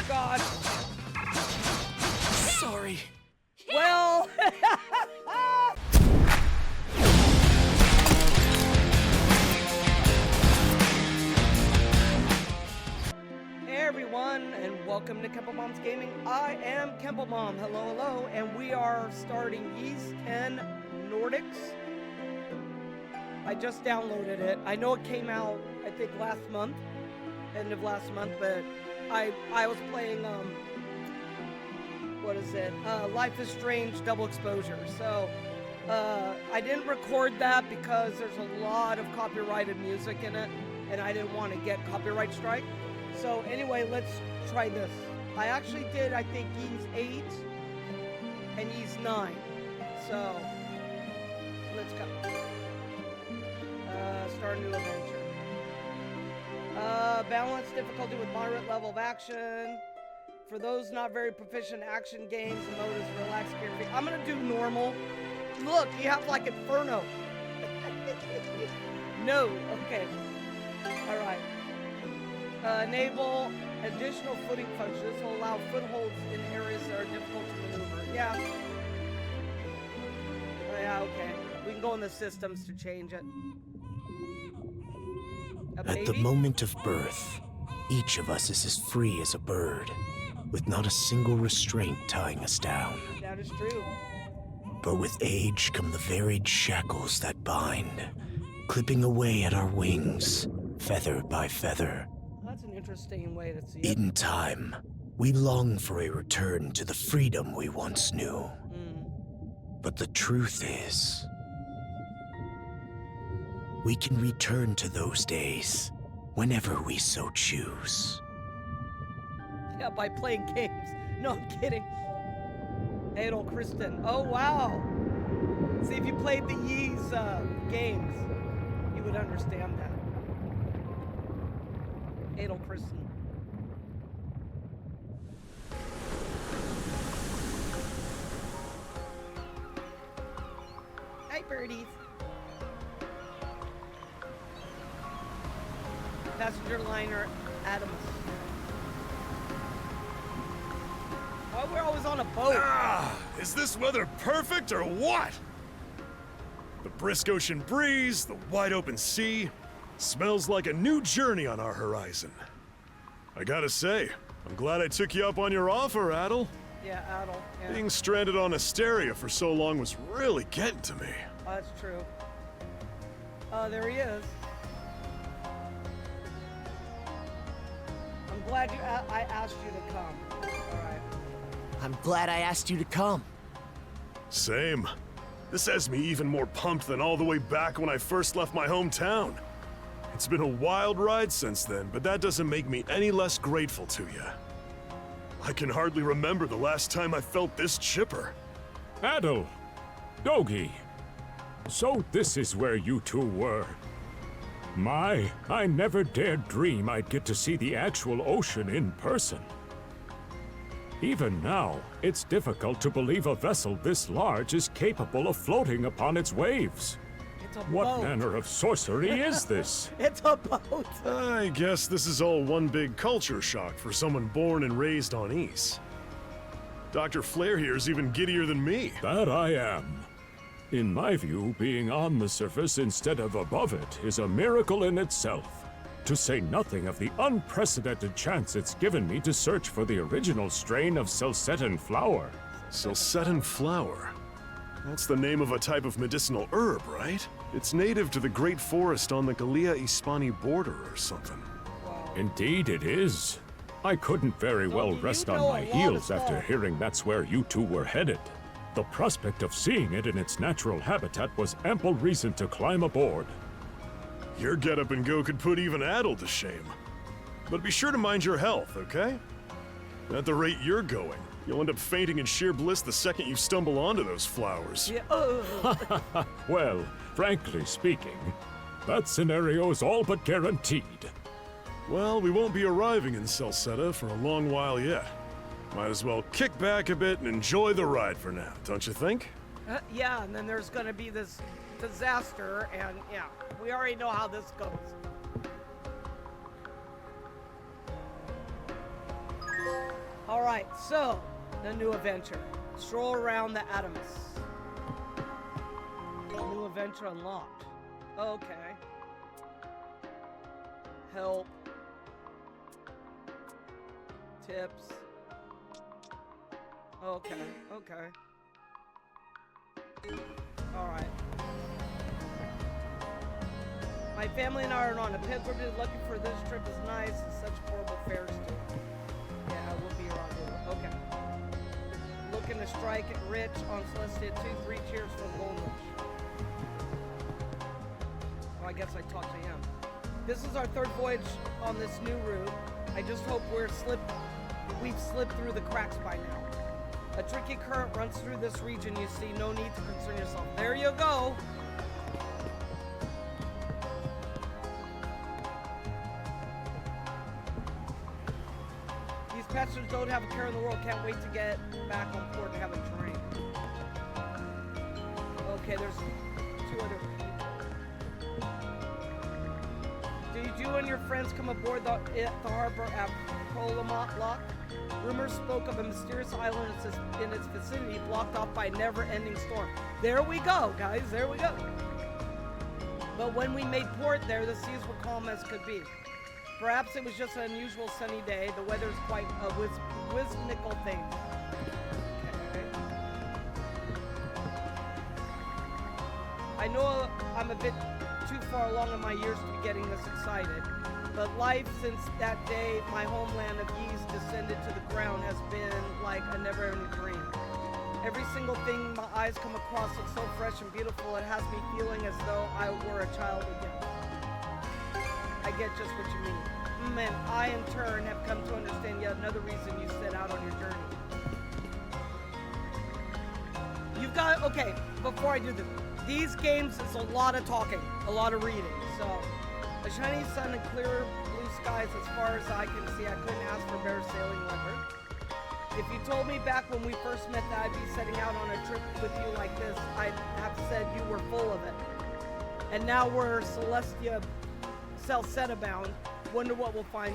God. Sorry. Well. Hey everyone, and welcome to Kempelmom's Gaming. I am Kempelmom. Hello, hello, and we are starting Ys X Nordics. I just downloaded it. I know it came out, I think, last month, end of last month, but I was playing, what is it? Life is Strange Double Exposure. So, I didn't record that because there's a lot of copyrighted music in it, and I didn't want to get copyright strike. So anyway, let's try this. I actually did, I think, Ys 8 and Ys 9. So, let's go. Start a new adventure. Balance difficulty with moderate level of action. For those not very proficient in action games, the mode is relaxed, carefree. I'm gonna do normal. Look, you have like Inferno. No, okay. All right. Enable additional footing functions. This will allow footholds in areas that are difficult to maneuver. Yeah. Oh, yeah, okay. We can go in the systems to change it. At the moment of birth, each of us is as free as a bird, with not a single restraint tying us down. That is true. But with age come the varied shackles that bind, clipping away at our wings, feather by feather. That's an interesting way to see it. In time, we long for a return to the freedom we once knew. But the truth is, we can return to those days whenever we so choose. Yeah, by playing games. No, I'm kidding. Adol Christin. Oh, wow. See, if you played the Ys games, you would understand that. Adol Christin. Hi, birdies. Passenger liner Adamus. Why we're always on a boat? Is this weather perfect or what? The brisk ocean breeze, the wide open sea, smells like a new journey on our horizon. I gotta say, I'm glad I took you up on your offer, Adol. Yeah, Adol. Yeah. Being stranded on Asteria for so long was really getting to me. Oh, that's true. There he is. I'm glad I asked you to come. All right. I'm glad I asked you to come. Same. This has me even more pumped than all the way back when I first left my hometown. It's been a wild ride since then, but that doesn't make me any less grateful to you. I can hardly remember the last time I felt this chipper. Adol! Dogi! So this is where you two were. My, I never dared dream I'd get to see the actual ocean in person. Even now, it's difficult to believe a vessel this large is capable of floating upon its waves. It's a What boat. manner of sorcery is this? It's a boat. I guess this is all one big culture shock for someone born and raised on Ys. Dr. Flair here's even giddier than me. That I am. In my view, being on the surface instead of above it is a miracle in itself. To say nothing of the unprecedented chance it's given me to search for the original strain of Celcetan flower. Celcetan flower? That's the name of a type of medicinal herb, right? It's native to the Great Forest on the Gallia-Hispani border or something. Indeed it is. I couldn't very well you rest know on a my lot of heels stuff. after hearing that's where you two were headed. The prospect of seeing it in its natural habitat was ample reason to climb aboard. Your get-up and go could put even Adol to shame. But be sure to mind your health, okay? At the rate you're going, you'll end up fainting in sheer bliss the second you stumble onto those flowers. Yeah. Well, frankly speaking, that scenario's all but guaranteed. Well, we won't be arriving in Celceta for a long while yet. Might as well kick back a bit and enjoy the ride for now, don't you think? Yeah, and then there's gonna be this disaster, and yeah, we already know how this goes. Alright, so, the new adventure. Stroll around the Adamus. New adventure unlocked. Okay. Help. Tips. Okay, okay. Alright. My family and I are on a pilgrimage looking for this trip is nice and such horrible fares too. Yeah, we'll be around here. Okay. Looking to strike it rich on Celceta 2-3 cheers for Goldrich. Well, I guess I talked to him. This is our third voyage on this new route. I just hope we've slipped through the cracks by now. A tricky current runs through this region, you see. No need to concern yourself. There you go. These passengers don't have a care in the world. Can't wait to get back on port and have a drink. Okay, there's 2 other people. Did you and your friends come aboard the harbor at Prolomont Lock? Rumors spoke of a mysterious island in its vicinity blocked off by a never-ending storm. There we go, guys, there we go. But when we made port there, the seas were calm as could be. Perhaps it was just an unusual sunny day. The weather's quite a whimsical thing. Okay. I know I'm a bit too far along in my years to be getting this excited. But life since that day, my homeland of Ys descended to the ground, has been like a never-ending dream. Every single thing my eyes come across looks so fresh and beautiful, it has me feeling as though I were a child again. I get just what you mean. And I, in turn, have come to understand yet another reason you set out on your journey. You've got, okay, before I do this, these games is a lot of talking, a lot of reading, so... A shiny sun and clear blue skies as far as I can see. I couldn't ask for better sailing weather. If you told me back when we first met that I'd be setting out on a trip with you like this, I'd have said you were full of it. And now we're Celceta bound. Wonder what we'll find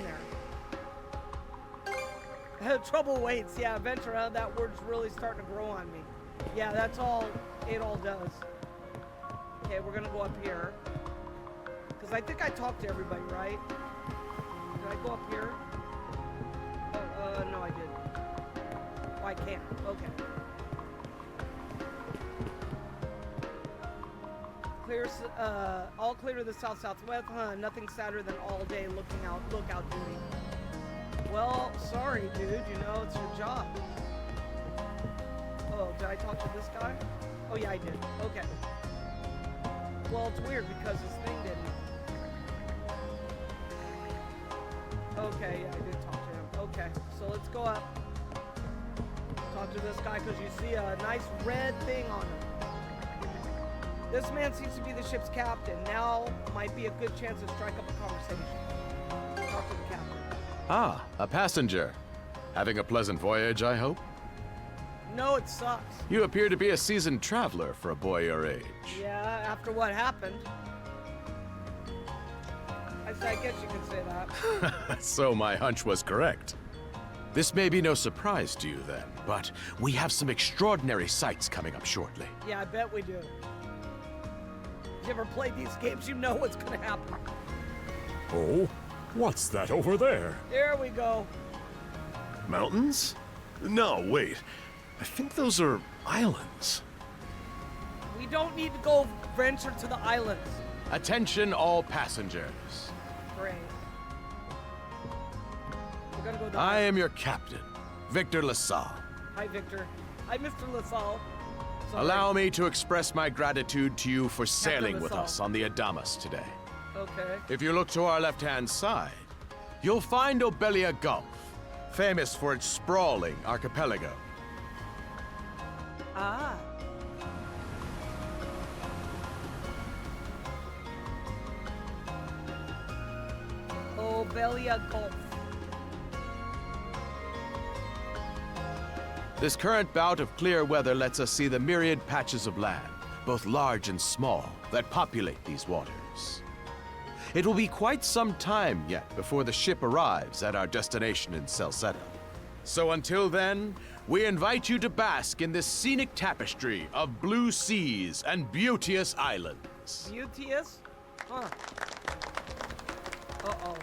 there. Trouble waits. Yeah, adventure. That word's really starting to grow on me. Yeah, that's all it all does. Okay, we're gonna go up here. Because I think I talked to everybody, right? Did I go up here? Oh, no, I didn't. Oh, I can't. Okay. Clear, all clear to the south-southwest. Nothing sadder than all day lookout duty. Well, sorry, dude. You know, it's your job. Oh, did I talk to this guy? Oh, yeah, I did. Okay. Well, it's weird because his thing didn't. Okay, yeah, I did talk to him. Okay, so let's go up. Talk to this guy because you see a nice red thing on him. This man seems to be the ship's captain. Now might be a good chance to strike up a conversation. Talk to the captain. Ah, a passenger. Having a pleasant voyage, I hope? No, it sucks. You appear to be a seasoned traveler for a boy your age. Yeah, after what happened. I guess you can say that. So my hunch was correct. This may be no surprise to you then, but we have some extraordinary sights coming up shortly. Yeah, I bet we do. If you ever played these games, you know what's gonna happen. Oh? What's that over there? There we go. Mountains? No, wait. I think those are islands. We don't need to go venture to the islands. Attention all passengers. Great. We're gonna go I am your captain, Victor LaSalle. Hi, Victor. Hi, Mr. LaSalle. Sorry. Allow me to express my gratitude to you for sailing with LaSalle. us on the Adamus today. Okay. If you look to our left-hand side, you'll find Obelia Gulf, famous for its sprawling archipelago. Ah. Obelia Gulf. This current bout of clear weather lets us see the myriad patches of land, both large and small, that populate these waters. It will be quite some time yet before the ship arrives at our destination in Celceta. So until then, we invite you to bask in this scenic tapestry of blue seas and beauteous islands. Beauteous? Huh. Uh-oh.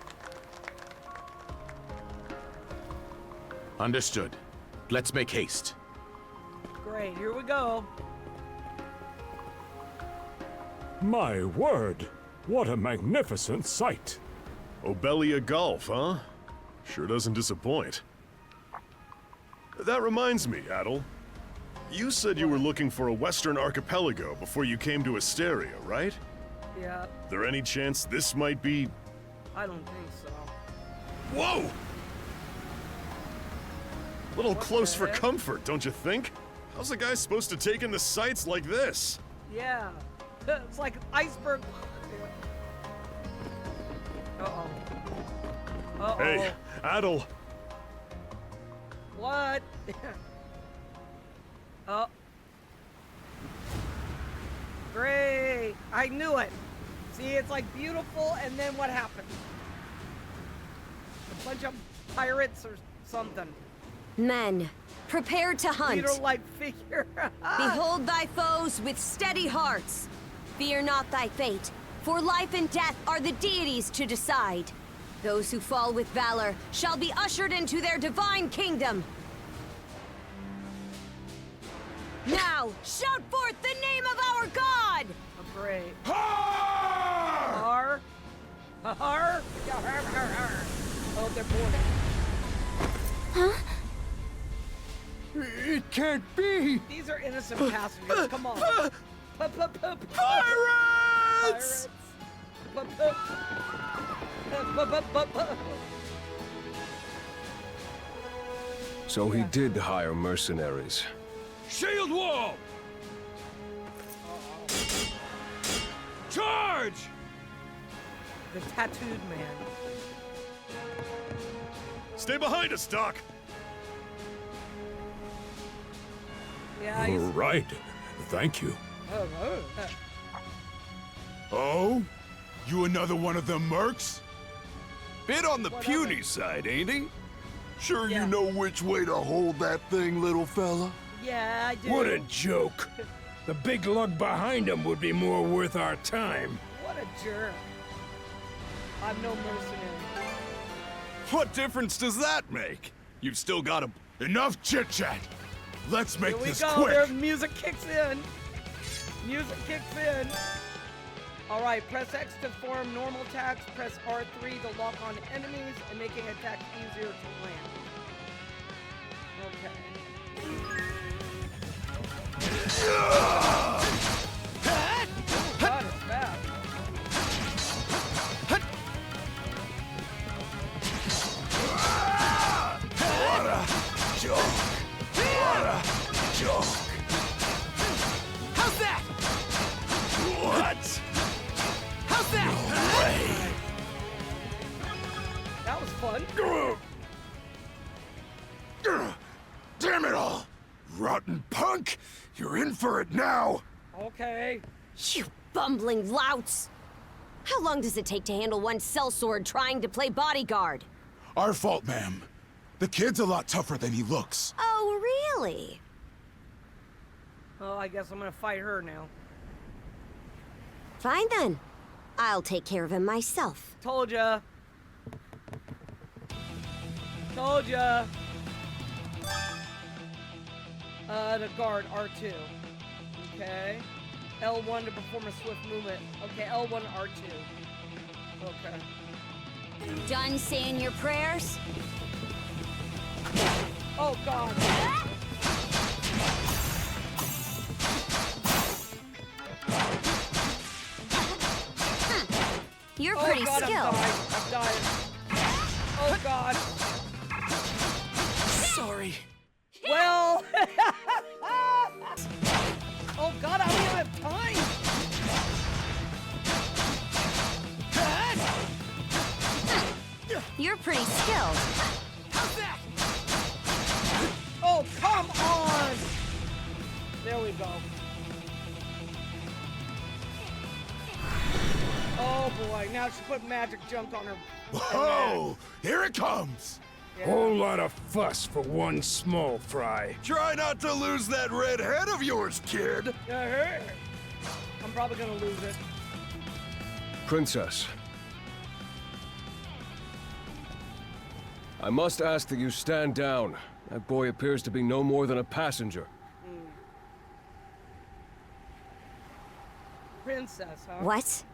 Understood. Let's make haste. Great, here we go. My word! What a magnificent sight! Obelia Gulf, huh? Sure doesn't disappoint. That reminds me, Adol. You said you were looking for a western archipelago before you came to Asteria, right? Yeah, There any chance this might be... I don't think so. Whoa! Little What close the for heck? comfort, don't you think? How's a guy supposed to take in the sights like this? Yeah. It's like an iceberg. Uh-oh. Uh-oh. Hey, Adol. What? Oh. Great. I knew it. See, it's like beautiful, and then what happened? A bunch of pirates or something. Men, prepare to hunt. Leader-like figure. Behold thy foes with steady hearts. Fear not thy fate, for life and death are the deities to decide. Those who fall with valor shall be ushered into their divine kingdom. Now, shout forth the name of our God! Oh, great. Har! Har! Oh, they're boarding. It can't be! These are innocent passengers. Come on. Pirates! So he did hire mercenaries. Shield wall! Charge! The tattooed man. Stay behind us, Doc. Yeah, he's... Right. Thank you. Oh? You another one of them mercs? Bit on the Whatever. puny side, ain't he? Sure Yeah. you know which way to hold that thing, little fella? Yeah, I do. What a joke. The big lug behind him would be more worth our time. What a jerk. I'm no mercenary. What difference does that make? You've still got a... Enough chit-chat! Let's make Here we this go. quick! Their music kicks in. Music kicks in. All right, press X to form normal attacks. Press R3 to lock on enemies and making attacks easier to land. Okay. Oh, God, it's fast. What a joke! What a joke! How's that? What? How's that? No way! That was fun. Damn it all! Rotten punk! You're in for it now! Okay. You bumbling louts! How long does it take to handle one sellsword trying to play bodyguard? Our fault, ma'am. The kid's a lot tougher than he looks. Oh, really? Oh, I guess I'm gonna fight her now. Fine then. I'll take care of him myself. Told ya. Told ya. The guard, R2. Okay. L1 to perform a swift movement. Okay, L1, R2. Okay. Done saying your prayers? Oh, God. You're Oh, pretty God, skilled. I'm dying. Oh, God. Sorry. Well. Oh, God, I don't even have time. You're pretty skilled. How's that? Oh, come on. There we go. Oh, boy. Now she put magic jumped on her. Whoa! Here it comes! Whole lot of fuss for one small fry. Try not to lose that red head of yours, kid. I'm probably gonna lose it. Princess. I must ask that you stand down. That boy appears to be no more than a passenger. Princess, huh? What?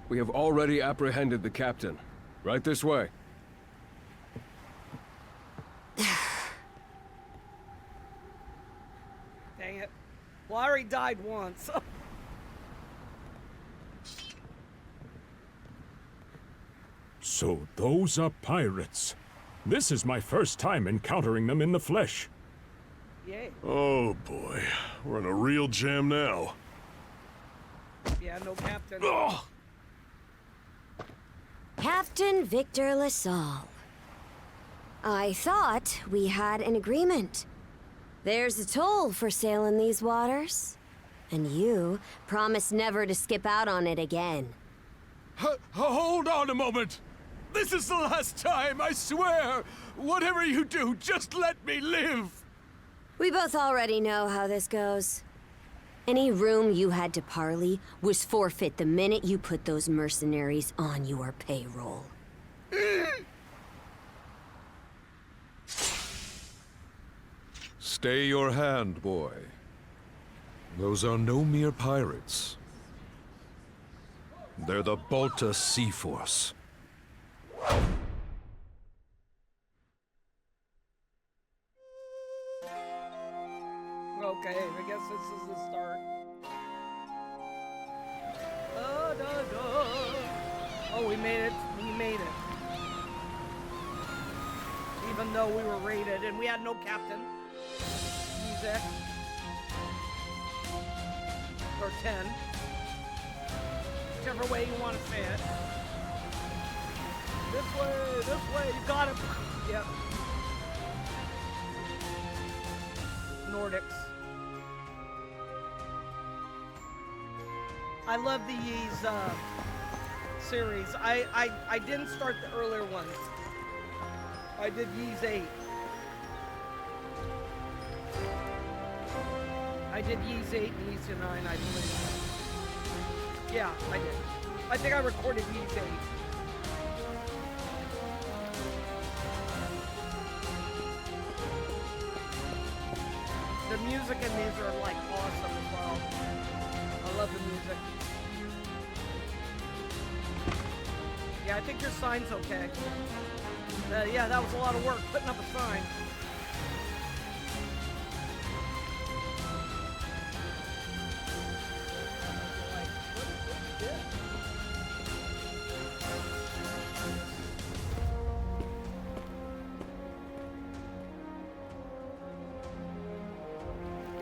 We have already apprehended the captain. Right this way. Dang it. Well, I already died once. So those are pirates. This is my first time encountering them in the flesh. Yay. Oh boy, we're in a real jam now. Yeah, no captain. Ugh. Captain Victor LaSalle. I thought we had an agreement. There's a toll for sailing these waters. And you promised never to skip out on it again. Hold on a moment. This is the last time, I swear. Whatever you do, just let me live. We both already know how this goes. Any room you had to parley was forfeit the minute you put those mercenaries on your payroll. Stay your hand, boy. Those are no mere pirates. They're the Balta Sea Force. Okay, I guess this is the start. Oh, we made it. We made it. Even though we were raided and we had no captain. Ys X. Or 10. Whichever way you want to say it. This way, you got it. Yep. Nordics. I love the Ys series. I didn't start the earlier ones. I did Ys 8. I did Ys 8 and Ys 9, I believe. Yeah, I did. I think I recorded Ys 8. The music in these are like awesome as well. I love the music. Yeah, I think your sign's okay. Yeah, that was a lot of work putting up a sign.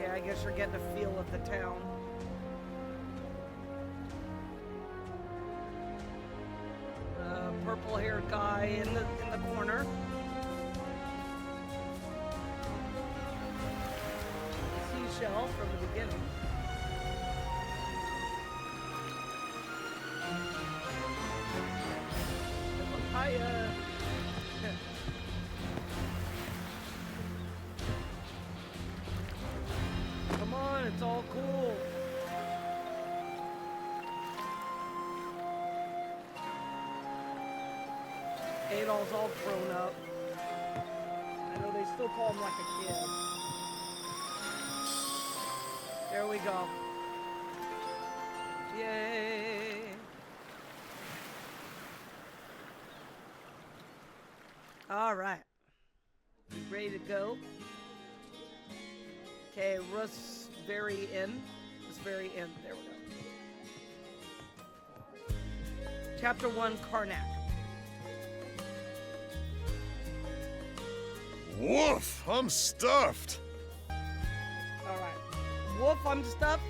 Yeah, I guess you're getting a feel of the town. Purple-haired guy in the corner. Seashell from the beginning. Hiya. Come on, it's all cool. Adol's all grown up. I know they still call him like a kid. There we go. Yay! All right. Ready to go? Okay, Russ very end. This very end. There we go. Chapter 1, Karnak. Woof! I'm stuffed. All right. Woof, I'm stuffed.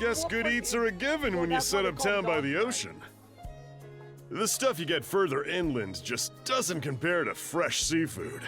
Guess Woof, good eats are a given Well, when you that's set what up we call town by dogs, the right? ocean. The stuff you get further inland just doesn't compare to fresh seafood.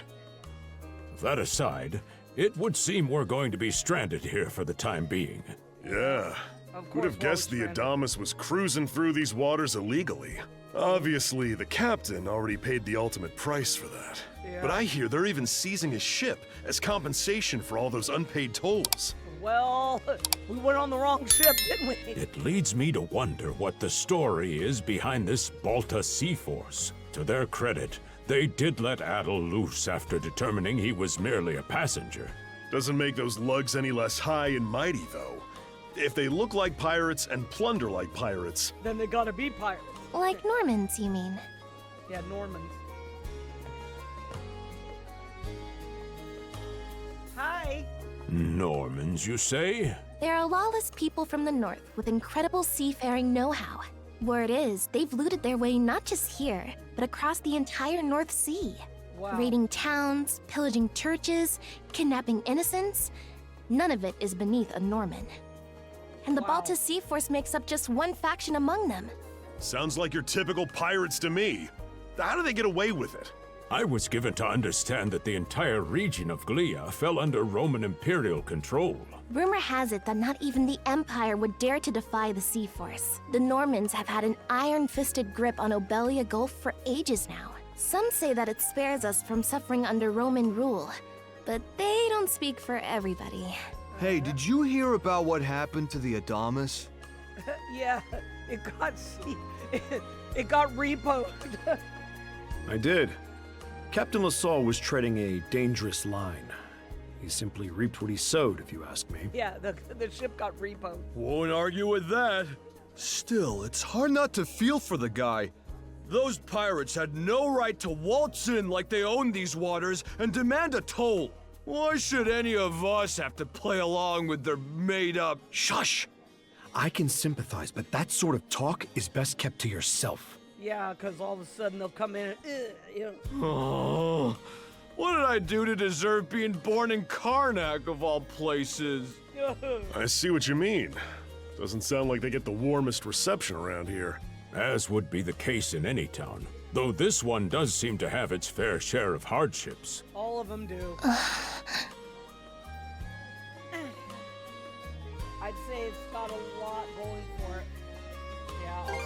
That aside, it would seem we're going to be stranded here for the time being. Yeah. Of Who'd course, have guessed the stranded. Adamas was cruising through these waters illegally? Obviously, the captain already paid the ultimate price for that. But I hear they're even seizing his ship as compensation for all those unpaid tolls. Well, we went on the wrong ship, didn't we? It leads me to wonder what the story is behind this Balta Sea Force. To their credit, they did let Adol loose after determining he was merely a passenger. Doesn't make those lugs any less high and mighty, though. If they look like pirates and plunder like pirates, Then they gotta be pirates. Like Normans, you mean? Yeah, Normans. Hi. Normans, you say? They're a lawless people from the north with incredible seafaring know-how. Word is, they've looted their way not just here, but across the entire North Sea. Wow. Raiding towns, pillaging churches, kidnapping innocents. None of it is beneath a Norman. And the Wow. Balta Sea Force makes up just one faction among them. sounds like your typical pirates to me. How do they get away with it? I was given to understand that the entire region of Glia fell under Roman imperial control. Rumor has it that not even the Empire would dare to defy the Sea Force. The Normans have had an iron-fisted grip on Obelia Gulf for ages now. Some say that it spares us from suffering under Roman rule, but they don't speak for everybody. Hey, did you hear about what happened to the Adamas? Yeah, it got repoed. I did. Captain LaSalle was treading a dangerous line. He simply reaped what he sowed, if you ask me. Yeah, the ship got repoed. Won't argue with that. Still, it's hard not to feel for the guy. Those pirates had no right to waltz in like they owned these waters and demand a toll. Why should any of us have to play along with their made-up... Shush! I can sympathize, but that sort of talk is best kept to yourself. Yeah, because all of a sudden they'll come in and, you know. Oh, what did I do to deserve being born in Karnak, of all places? I see what you mean. Doesn't sound like they get the warmest reception around here. As would be the case in any town, though this one does seem to have its fair share of hardships. All of them do. I'd say it's got a lot going for it. Yeah.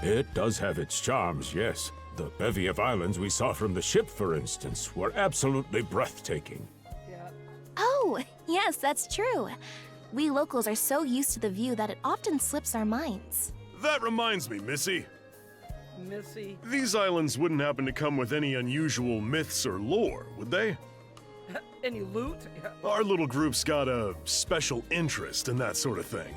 It does have its charms, yes. The bevy of islands we saw from the ship, for instance, were absolutely breathtaking. Yeah. Oh, yes, that's true. We locals are so used to the view that it often slips our minds. That reminds me, Missy. Missy. These islands wouldn't happen to come with any unusual myths or lore, would they? Any loot? Yeah. Our little group's got a special interest in that sort of thing.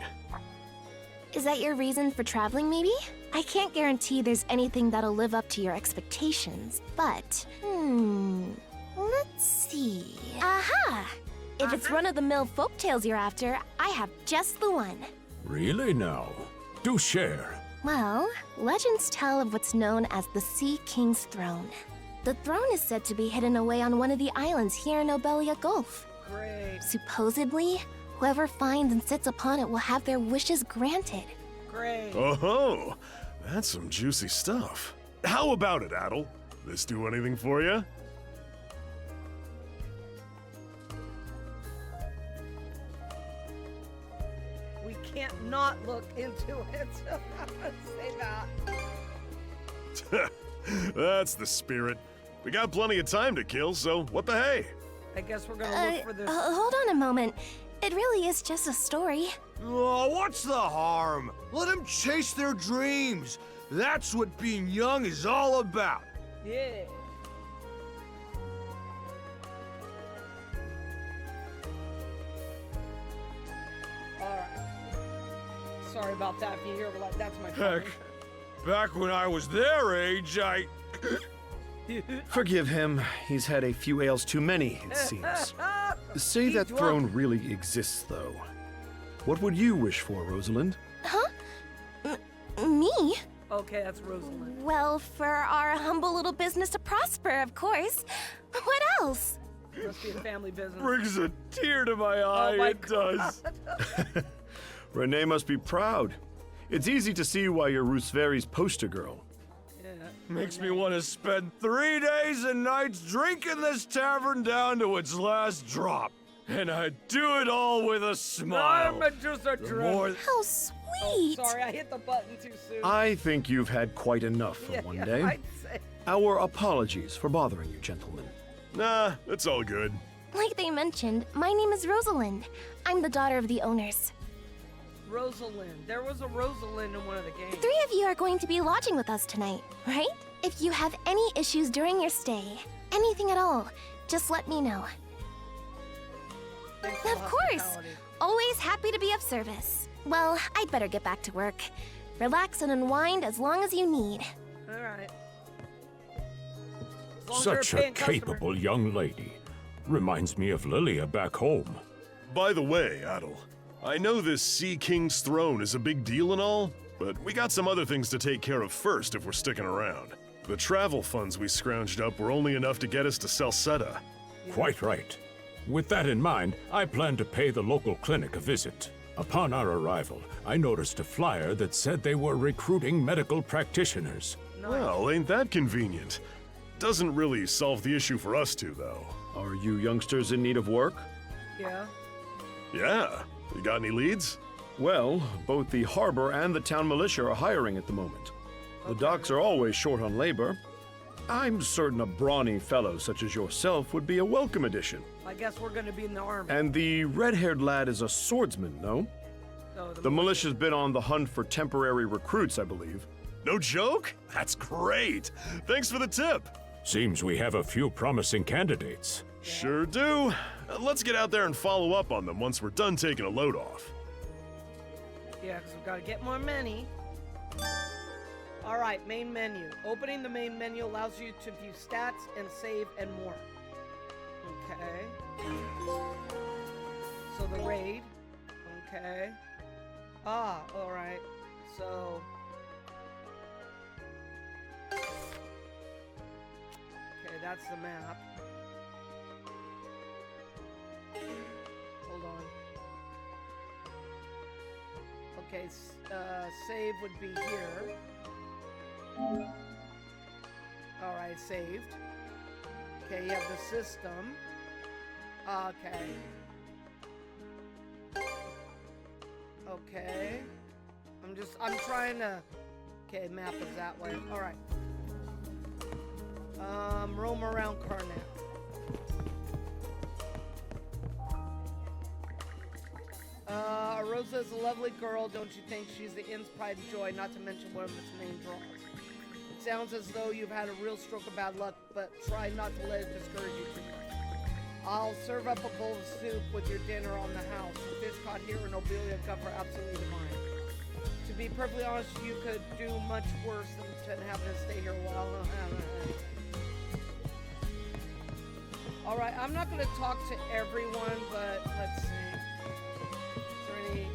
Is that your reason for traveling, maybe? I can't guarantee there's anything that'll live up to your expectations, but... let's see... Aha! If it's run-of-the-mill folktales you're after, I have just the one. Really now? Do share. Well, legends tell of what's known as the Sea King's Throne. The throne is said to be hidden away on one of the islands here in Obelia Gulf. Great. Supposedly, whoever finds and sits upon it will have their wishes granted. Great. Oh, that's some juicy stuff. How about it, Adol? This do anything for you? We can't not look into it. Say that. That's the spirit. We got plenty of time to kill, so what the hey? I guess we're gonna look for this. Hold on a moment. It really is just a story. Oh, what's the harm? Let them chase their dreams. That's what being young is all about. Yeah. Alright. Sorry about that if you hear, but that's my Heck, back when I was their age, Forgive him. He's had a few ales too many, it seems. Say He's that drunk. throne really exists, though. What would you wish for, Rosalind? Huh? Me? Okay, that's Rosalind. Well, for our humble little business to prosper, of course. What else? Must be a family business. brings a tear to my eye, my it does. Renee must be proud. It's easy to see why you're Rooseveri's poster girl. Yeah. Makes me want to spend 3 days and nights drinking this tavern down to its last drop. And I'd do it all with a smile. I'm just a drunk. How sweet! Sorry, I hit the button too soon. I think you've had quite enough for one day. I'd say. Our apologies for bothering you, gentlemen. Nah, it's all good. Like they mentioned, my name is Rosalind. I'm the daughter of the owners. Rosalind. There was a Rosalind in one of the games. The three of you are going to be lodging with us tonight, right? If you have any issues during your stay, anything at all, just let me know. Thanks for Of course! hospitality. Always happy to be of service. Well, I'd better get back to work. Relax and unwind as long as you need. Alright. Such a capable young lady. Reminds me of Lilia back home. By the way, Adol, I know this Sea King's throne is a big deal and all, but we got some other things to take care of first if we're sticking around. The travel funds we scrounged up were only enough to get us to Celceta. Quite right. With that in mind, I plan to pay the local clinic a visit. Upon our arrival, I noticed a flyer that said they were recruiting medical practitioners. Well, ain't that convenient? Doesn't really solve the issue for us two, though. Are you youngsters in need of work? Yeah. Yeah. You got any leads? Well, both the harbor and the town militia are hiring at the moment. The docks are always short on labor. I'm certain a brawny fellow such as yourself would be a welcome addition. I guess we're gonna be in the army. And the red-haired lad is a swordsman, no? So The militia's been on the hunt for temporary recruits, I believe. No joke? That's great. Thanks for the tip. Seems we have a few promising candidates. Sure do. Let's get out there and follow up on them once we're done taking a load off. Yeah, because we've got to get more money. Alright, main menu. Opening the main menu allows you to view stats and save and more. Okay. So the raid. Okay. Ah, alright. So... Okay, that's the map. Hold on. Okay, save would be here. Alright, saved. Okay, you have the system. Okay. Okay. I'm trying to... Okay, map is that way. Alright. Roam around Karnak. Rosa is a lovely girl, don't you think? She's the inn's pride and joy, not to mention one of its main draws. It sounds as though you've had a real stroke of bad luck, but try not to let it discourage you too much. I'll serve up a bowl of soup with your dinner on the house. The fish caught here in Obelia Cup are absolutely divine. To be perfectly honest, you could do much worse than having to stay here a while. Alright, I'm not going to talk to everyone, but let's see. Is there any...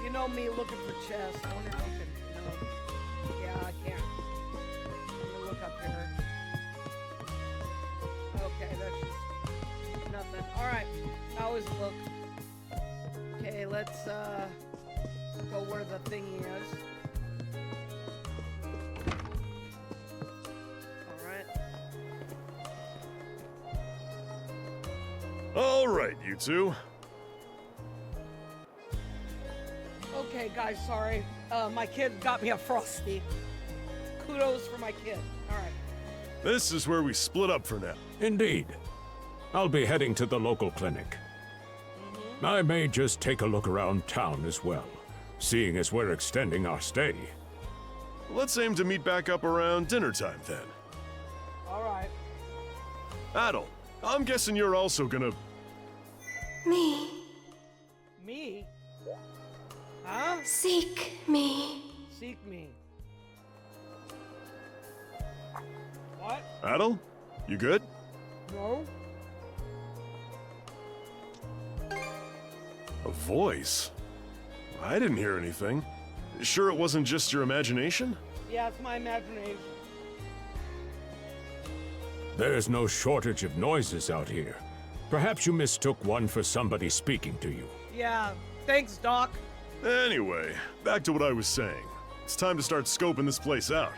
You know me looking for chests. I wonder if I can... No. Yeah, I can't. Let me look up here. Okay, that's just... nothing. Alright, I always look. Okay, let's go where the thingy is. All right, you two. Okay, guys, sorry. My kid got me a Frosty. Kudos for my kid. All right. This is where we split up for now. Indeed. I'll be heading to the local clinic. I may just take a look around town as well, seeing as we're extending our stay. Let's aim to meet back up around dinner time then. All right. Adol, I'm guessing you're also gonna... Me. Me? Huh? Seek me. Seek me. What? Adol, you good? No. A voice? I didn't hear anything. Sure it wasn't just your imagination? Yeah, it's my imagination. There's no shortage of noises out here. Perhaps you mistook one for somebody speaking to you. Yeah, thanks, Doc. Anyway, back to what I was saying. It's time to start scoping this place out.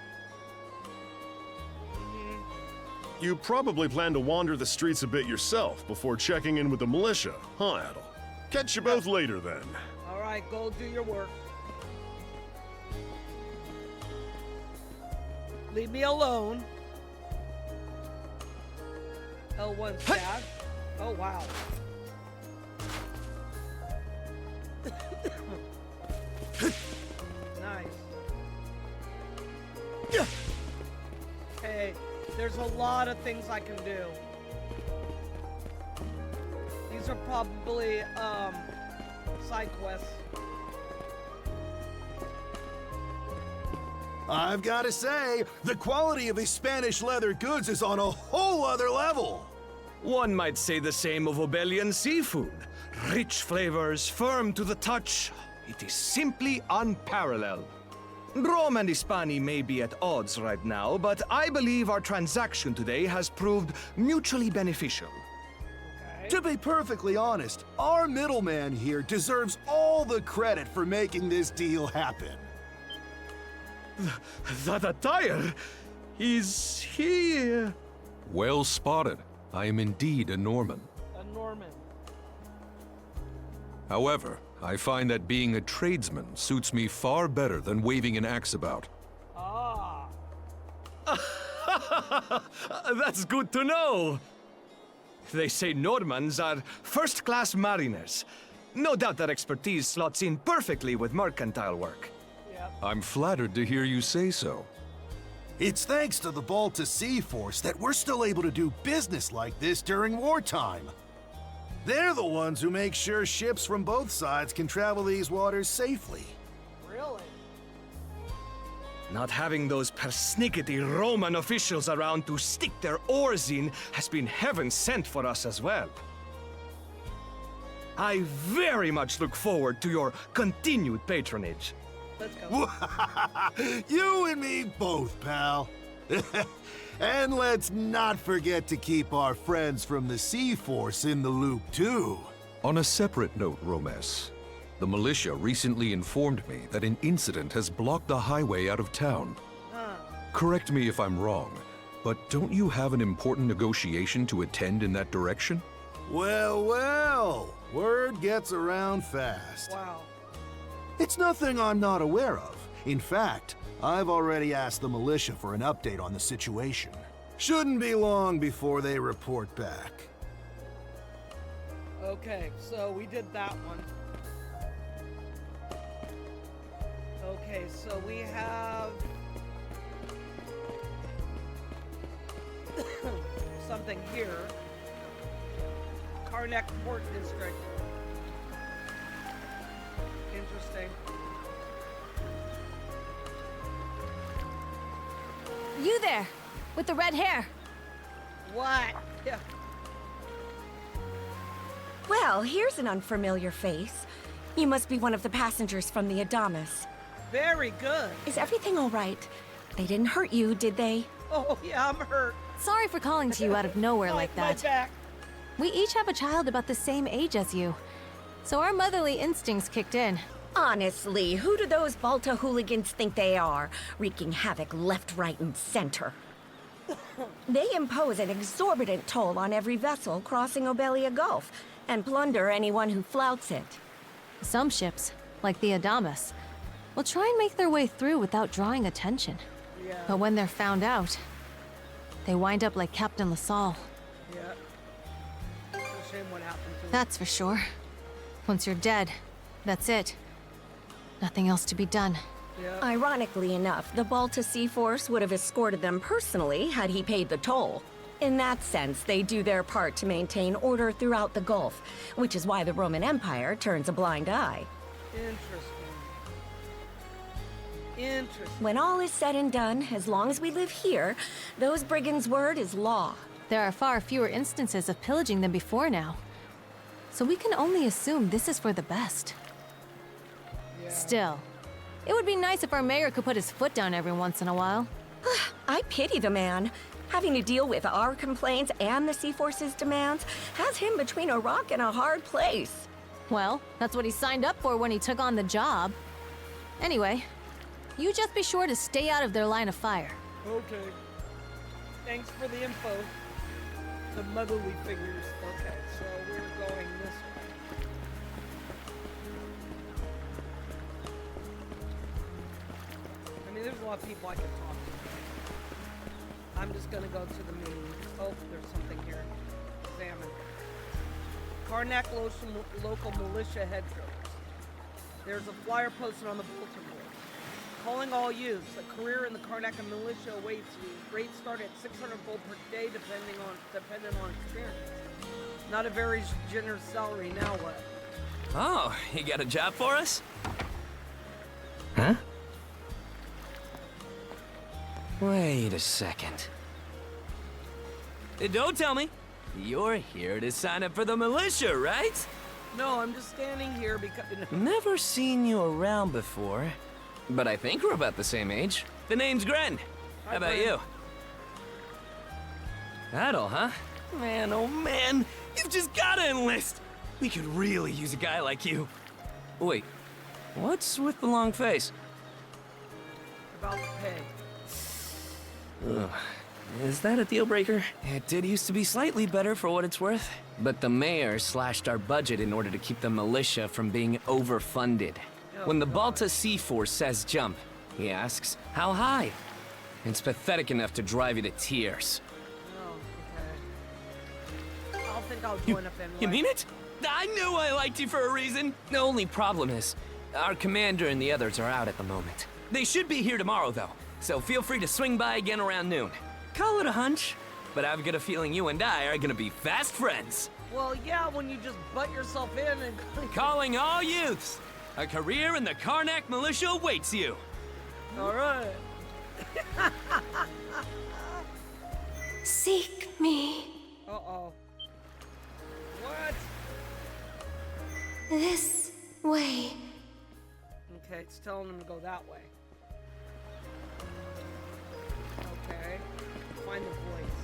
You probably plan to wander the streets a bit yourself before checking in with the militia, huh, Adol? Catch you both later, then. All right, go do your work. Leave me alone. L1 stash. Oh, wow. Nice. Okay, there's a lot of things I can do. These are probably, side quests. I've got to say, the quality of his Spanish leather goods is on a whole other level. One might say the same of Obelian seafood. Rich flavors, firm to the touch. It is simply unparalleled. Rome and Hispani may be at odds right now, but I believe our transaction today has proved mutually beneficial. To be perfectly honest, our middleman here deserves all the credit for making this deal happen. That attire is here. Well spotted. I am indeed a Norman. A Norman. However, I find that being a tradesman suits me far better than waving an axe about. Ah. That's good to know. They say Normans are first-class mariners. No doubt that expertise slots in perfectly with mercantile work. I'm flattered to hear you say so. It's thanks to the Balta Sea Force that we're still able to do business like this during wartime. They're the ones who make sure ships from both sides can travel these waters safely. Really? Not having those persnickety Roman officials around to stick their oars in has been heaven sent for us as well. I very much look forward to your continued patronage. Let's go. You and me both, pal. And let's not forget to keep our friends from the Sea Force in the loop, too. On a separate note, Romes, the militia recently informed me that an incident has blocked the highway out of town. Correct me if I'm wrong, but don't you have an important negotiation to attend in that direction? Well, well, word gets around fast. Wow. It's nothing I'm not aware of. In fact, I've already asked the militia for an update on the situation. Shouldn't be long before they report back. Okay, so we did that one. Okay, so we have something here. Karnak Port District. Interesting. You there, with the red hair. What? Yeah. Well, here's an unfamiliar face. You must be one of the passengers from the Adamas. Very good. Is everything all right? They didn't hurt you, did they? Oh, yeah, I'm hurt. Sorry for calling to you out of nowhere like My that. back. We each have a child about the same age as you, so our motherly instincts kicked in. Honestly, who do those Balta hooligans think they are, wreaking havoc left, right, and center? They impose an exorbitant toll on every vessel crossing Obelia Gulf, and plunder anyone who flouts it. Some ships, like the Adamas, will try and make their way through without drawing attention. Yeah. But when they're found out, they wind up like Captain LaSalle. Yeah. It's a shame what happened to him. That's for sure. Once you're dead, that's it. Nothing else to be done. Yeah. Ironically enough, the Balta Sea Force would have escorted them personally had he paid the toll. In that sense, they do their part to maintain order throughout the Gulf, which is why the Roman Empire turns a blind eye. Interesting. When all is said and done, as long as we live here, those brigands' word is law. There are far fewer instances of pillaging than before now. So we can only assume this is for the best. Yeah. Still, it would be nice if our mayor could put his foot down every once in a while. I pity the man. Having to deal with our complaints and the Sea Force's demands has him between a rock and a hard place. Well, that's what he signed up for when he took on the job. Anyway, you just be sure to stay out of their line of fire. Okay. Thanks for the info. The motherly figures. Okay, so we're going this way. I mean, there's a lot of people I can talk to. I'm just just gonna go to the main. Oh, there's something here. Examine. Karnak local militia headquarters. There's a flyer posted on the bulletin board. Calling all youths. A career in the Karnak militia awaits you. Rates start at 600 gold per day, dependent on experience. Not a very generous salary. Now what? Oh, you got a job for us? Huh? Wait a second. Don't tell me. You're here to sign up for the militia, right? No, I'm just standing here because... Never seen you around before. But I think we're about the same age. The name's Gren. How about you? Adol, huh? Man, oh man, you've just gotta enlist. We could really use a guy like you. Wait, what's with the long face? About the pay. Ugh. Is that a deal breaker? It did used to be slightly better for what it's worth. But the mayor slashed our budget in order to keep the militia from being overfunded. When the Balta Sea Force says jump, he asks, how high? It's pathetic enough to drive you to tears. Oh, okay. I'll think I'll join up anyway. You mean it? I knew I liked you for a reason. The only problem is, our commander and the others are out at the moment. They should be here tomorrow, though, so feel free to swing by again around noon. Call it a hunch, but I've got a feeling you and I are gonna be fast friends. Well, yeah, when you just butt yourself in and... Calling all youths! A career in the Karnak militia awaits you! All right. Seek me. Uh-oh. What? This way. Okay, it's telling him to go that way. Okay. Find the voice.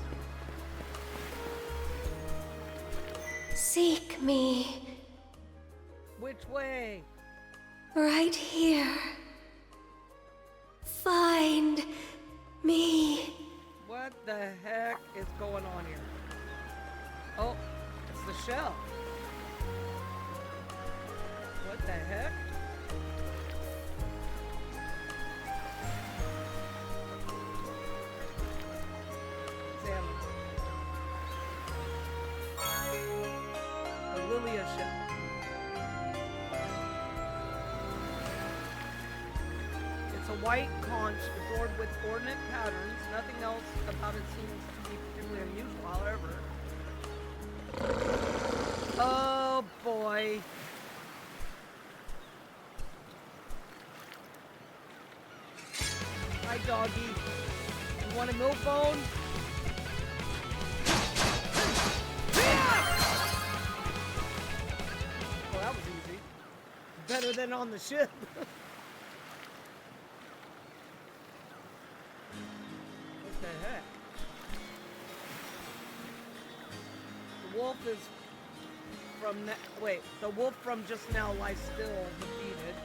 Seek me. Which way? Right here. Find me. What the heck is going on here? Oh, it's the shell. What the heck? Examine. A Lilia shell. It's a white conch adorned with ordnate patterns. Nothing else about it seems to be particularly unusual, however. Oh boy. Hi, doggy. You want a milk bone? Well, that was easy. Better than on the ship. What the heck? The wolf is from wait, the wolf from just now lies still, defeated.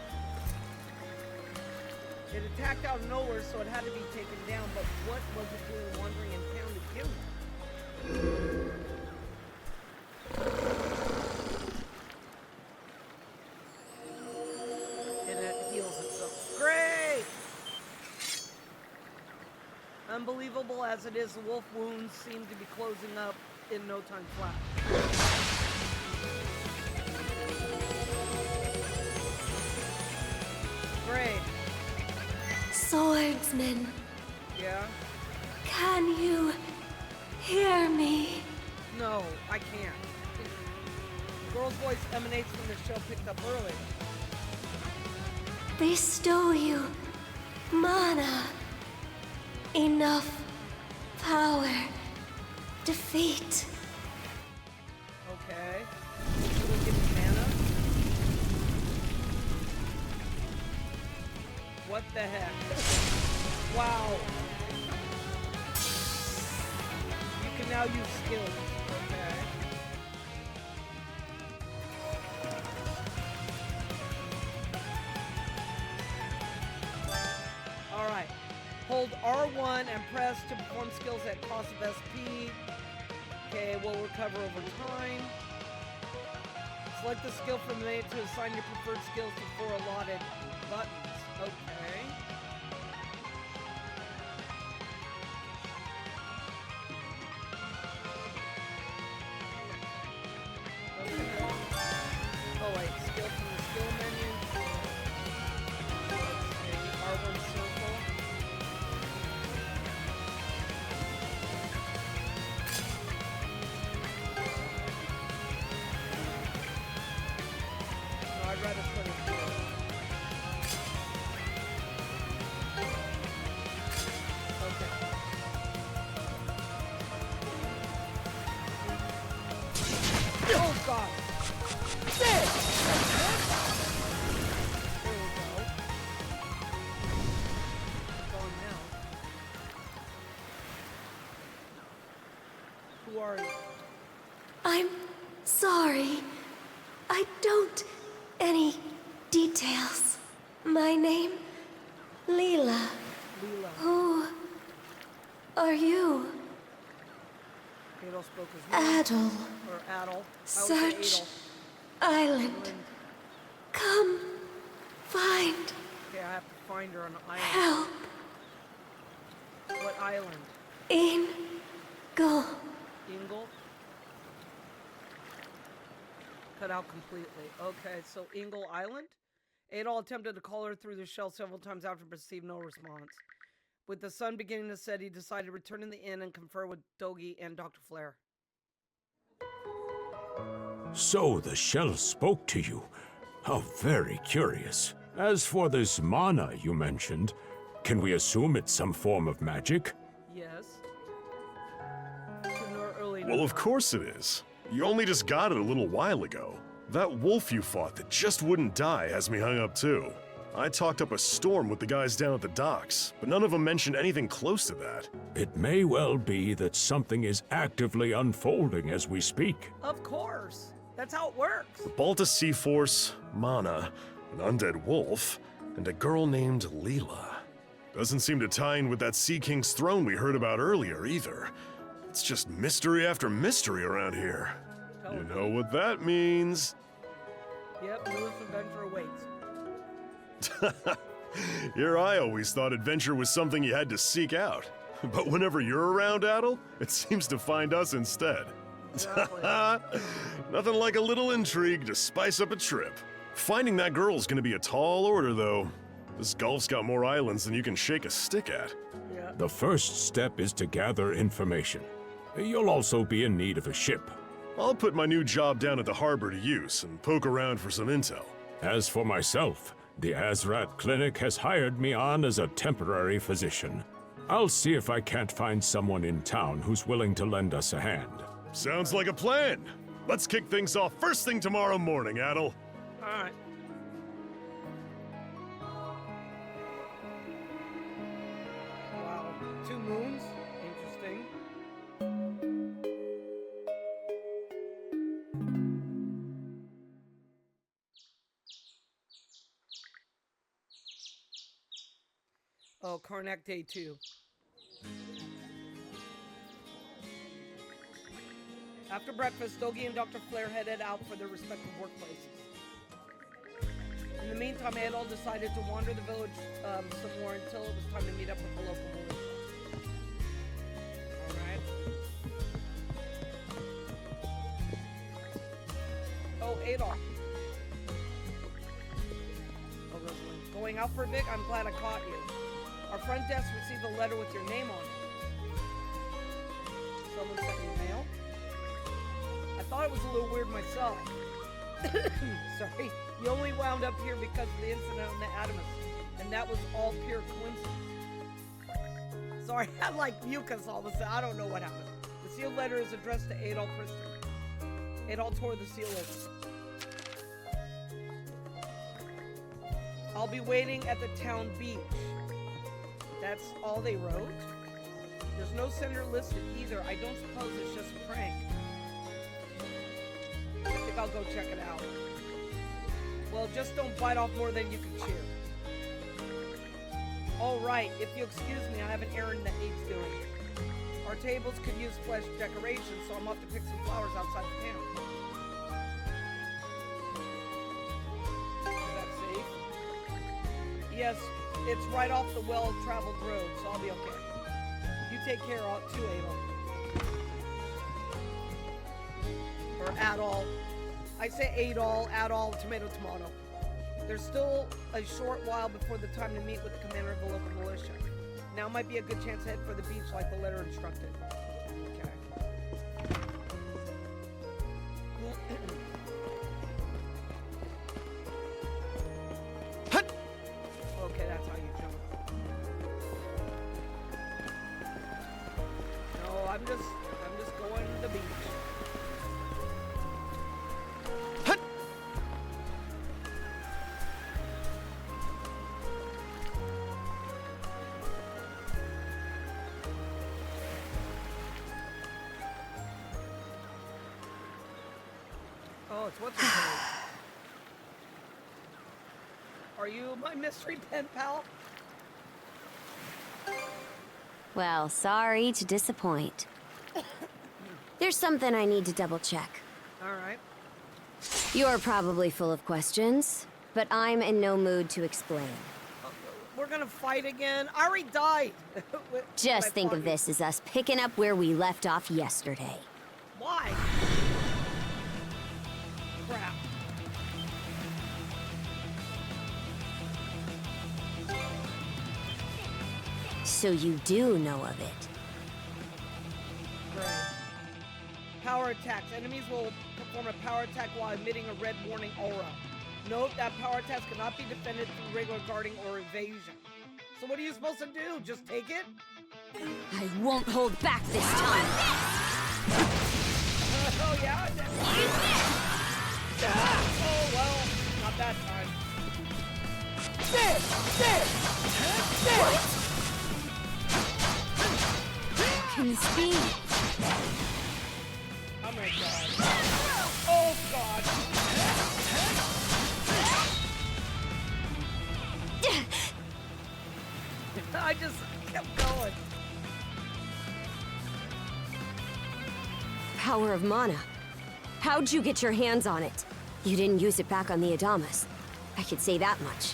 It attacked out of nowhere, so it had to be taken down, but what was it doing wandering in town to kill it? It heals itself. Great! Unbelievable as it is, the wolf wounds seem to be closing up in no time flat. Great. Swordsman. Yeah? Can you hear me? No, I can't. The girl's voice emanates from the show picked up earlier. Bestow you mana. Enough power. Defeat. Okay. We'll give me mana. What the heck? Wow. You can now use skills. Okay. Alright. Hold R1 and press to perform skills at cost of SP. Okay, we'll recover over time. Select the skill from the menu to assign your preferred skills to 4 allotted buttons. Okay. Oh wait, skill from the skill menu. R1 circle. No, I'd rather put it here. Oh god! Shit! There we go. Going now. Who are you? I'm sorry. I don't... any details. My name? Leela. Leela. Who are you? Adol spoke as Adol. Or Adol. Search Island. Come find. Okay, I have to find her on an island. Help. What island? Ingle. Ingle? Cut out completely. Okay, so Ingle Island? Adol attempted to call her through the shell several times after, but received no response. With the sun beginning to set, he decided to return to the inn and confer with Dogi and Dr. Flare. So the shell spoke to you. How very curious. As for this mana you mentioned, can we assume it's some form of magic? Yes. Sooner or early Well, of course it is. You only just got it a little while ago. That wolf you fought that just wouldn't die has me hung up too. I talked up a storm with the guys down at the docks, but none of them mentioned anything close to that. It may well be that something is actively unfolding as we speak. Of course. That's how it works. The Balta Sea Force, Mana, an undead wolf, and a girl named Leela. Doesn't seem to tie in with that Sea King's throne we heard about earlier either. It's just mystery after mystery around here. You know what that means. Yep, newest adventure awaits. Here I always thought adventure was something you had to seek out. But whenever you're around, Adol, it seems to find us instead. Nothing like a little intrigue to spice up a trip. Finding that girl's gonna be a tall order, though. This Gulf's got more islands than you can shake a stick at. Yeah. The first step is to gather information. You'll also be in need of a ship. I'll put my new job down at the harbor to use and poke around for some intel. As for myself, the Azrat Clinic has hired me on as a temporary physician. I'll see if I can't find someone in town who's willing to lend us a hand. Sounds like a plan. Let's kick things off first thing tomorrow morning, Adol. Alright. Wow. 2 moons? Interesting. Oh, Karnak Day 2. After breakfast, Dogi and Dr. Flare headed out for their respective workplaces. In the meantime, Adol decided to wander the village some more until it was time to meet up with the local militia. Alright. Oh, Adol. Oh, Rosalind. Going out for a bit? I'm glad I caught you. Our front desk received a letter with your name on it. Someone sent me mail? I thought it was a little weird myself. Sorry. You only wound up here because of the incident on the Adamus, and that was all pure coincidence. Sorry, I like mucus all of a sudden. I don't know what happened. The sealed letter is addressed to Adol Christin. Adol tore the seal open. I'll be waiting at the town beach. That's all they wrote? There's no sender listed either. I don't suppose it's just a prank. I think I'll go check it out. Well, just don't bite off more than you can chew. All right, if you'll excuse me, I have an errand that needs doing. Our tables could use fresh decorations, so I'm off to pick some flowers outside the town. Is that safe? Yes, it's right off the well-traveled road, so I'll be okay. You take care too, Adol. Or Adol. I I say Adol, tomato, tomato. There's still a short while before the time to meet with the commander of the local militia. Now might be a good chance to head for the beach like the letter instructed. Okay. Okay, that's how you jump. No, I'm just going to the beach. Oh, it's what's her name? Are you my mystery pen pal? Well, sorry to disappoint. There's something I need to double check. Alright. You're probably full of questions, but I'm in no mood to explain. We're gonna fight again? I already died! Just think of this as us picking up where we left off yesterday. Why? Crap. So you do know of it. Great. Power attacks. Enemies will perform a power attack while emitting a red warning aura. Note that power attacks cannot be defended through regular guarding or evasion. So what are you supposed to do? Just take it? I won't hold back this time. Oh yeah? Oh well, not that time. What? Can this be? Oh my god. Oh god. I just kept going. Power of mana. How'd you get your hands on it? You didn't use it back on the Adamas. I could say that much.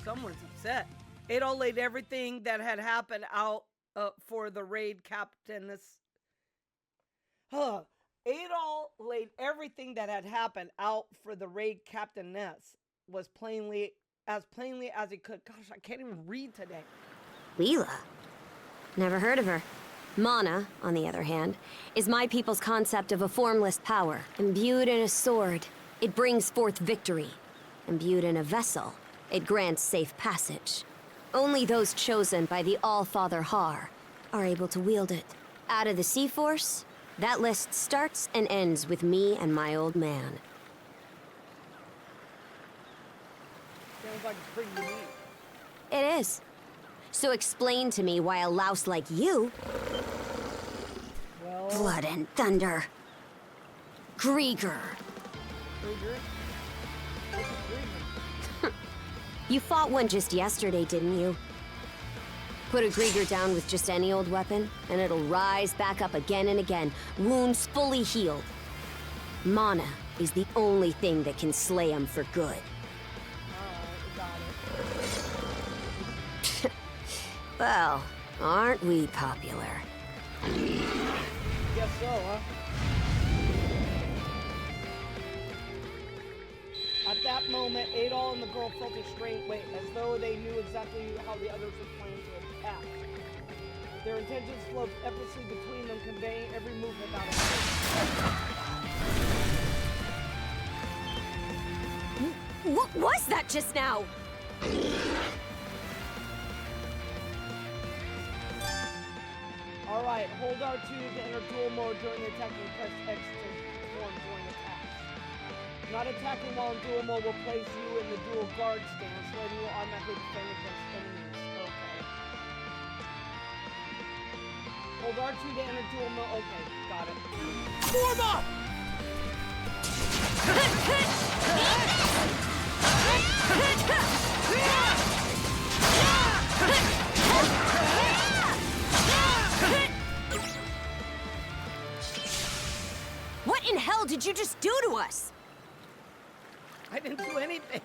Someone's upset. Adol laid everything that had happened out for the raid captainess. Adol laid everything that had happened out for the raid captainess was plainly as he could. Gosh, I can't even read today. Leela? Never heard of her. Mana, on the other hand, is my people's concept of a formless power. Imbued in a sword, it brings forth victory. Imbued in a vessel, it grants safe passage. Only those chosen by the All-Father Har are able to wield it. Out of the Sea Force, that list starts and ends with me and my old man. Sounds like it's pretty unique. It is. So explain to me why a louse like you... Well... Blood and thunder. Griegr. Griegr? You fought one just yesterday, didn't you? Put a Griegr down with just any old weapon, and it'll rise back up again and again, wounds fully healed. Mana is the only thing that can slay him for good. Well, aren't we popular? Guess so, huh? At that moment, Adol and the girl felt a strange weight, as though they knew exactly how the others would plan to attack. Their intentions flowed effortlessly between them, conveying every move without a word. What was that just now? Alright, hold R2 to enter dual mode during the attack and press X to perform during attacks. Not attacking while in dual mode will place you in the dual guard stance, letting you automatically defend against enemies. Okay. Hold R2 to enter dual mode. Okay, got it. Form up! What in hell did you just do to us? I didn't do anything.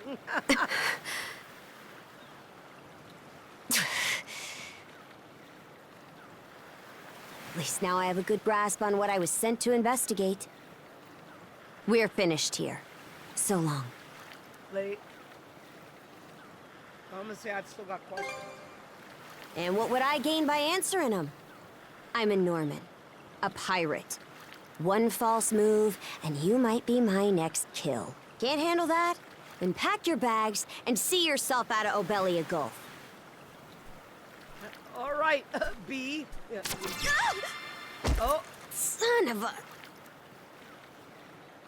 least now I have a good grasp on what I was sent to investigate. We're finished here. So long. Late. I'm gonna say I've still got questions. And what would I gain by answering them? I'm a Norman. A pirate. One false move, and you might be my next kill. Can't handle that? Then pack your bags and see yourself out of Obelia Gulf. All right, B. Yeah. Oh. Son of a...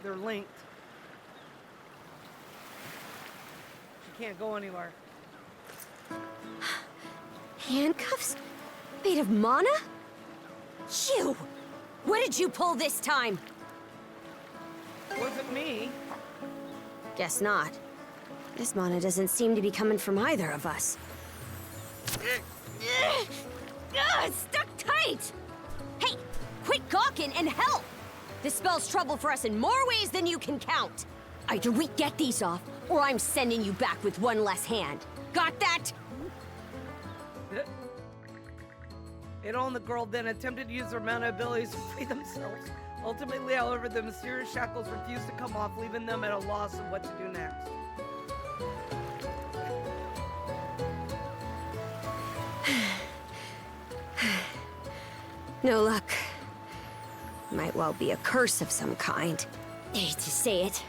They're linked. She can't go anywhere. Handcuffs? Made of mana? You! What did you pull this time? Wasn't me. Guess not. This mana doesn't seem to be coming from either of us. It's stuck tight! Hey, quit gawking and help! This spells trouble for us in more ways than you can count. Either we get these off, or I'm sending you back with one less hand. Got that? Adol and the girl then attempted to use their mana abilities to free themselves. Ultimately, however, the mysterious shackles refused to come off, leaving them at a loss of what to do next. No luck. Might well be a curse of some kind. I hate to say it,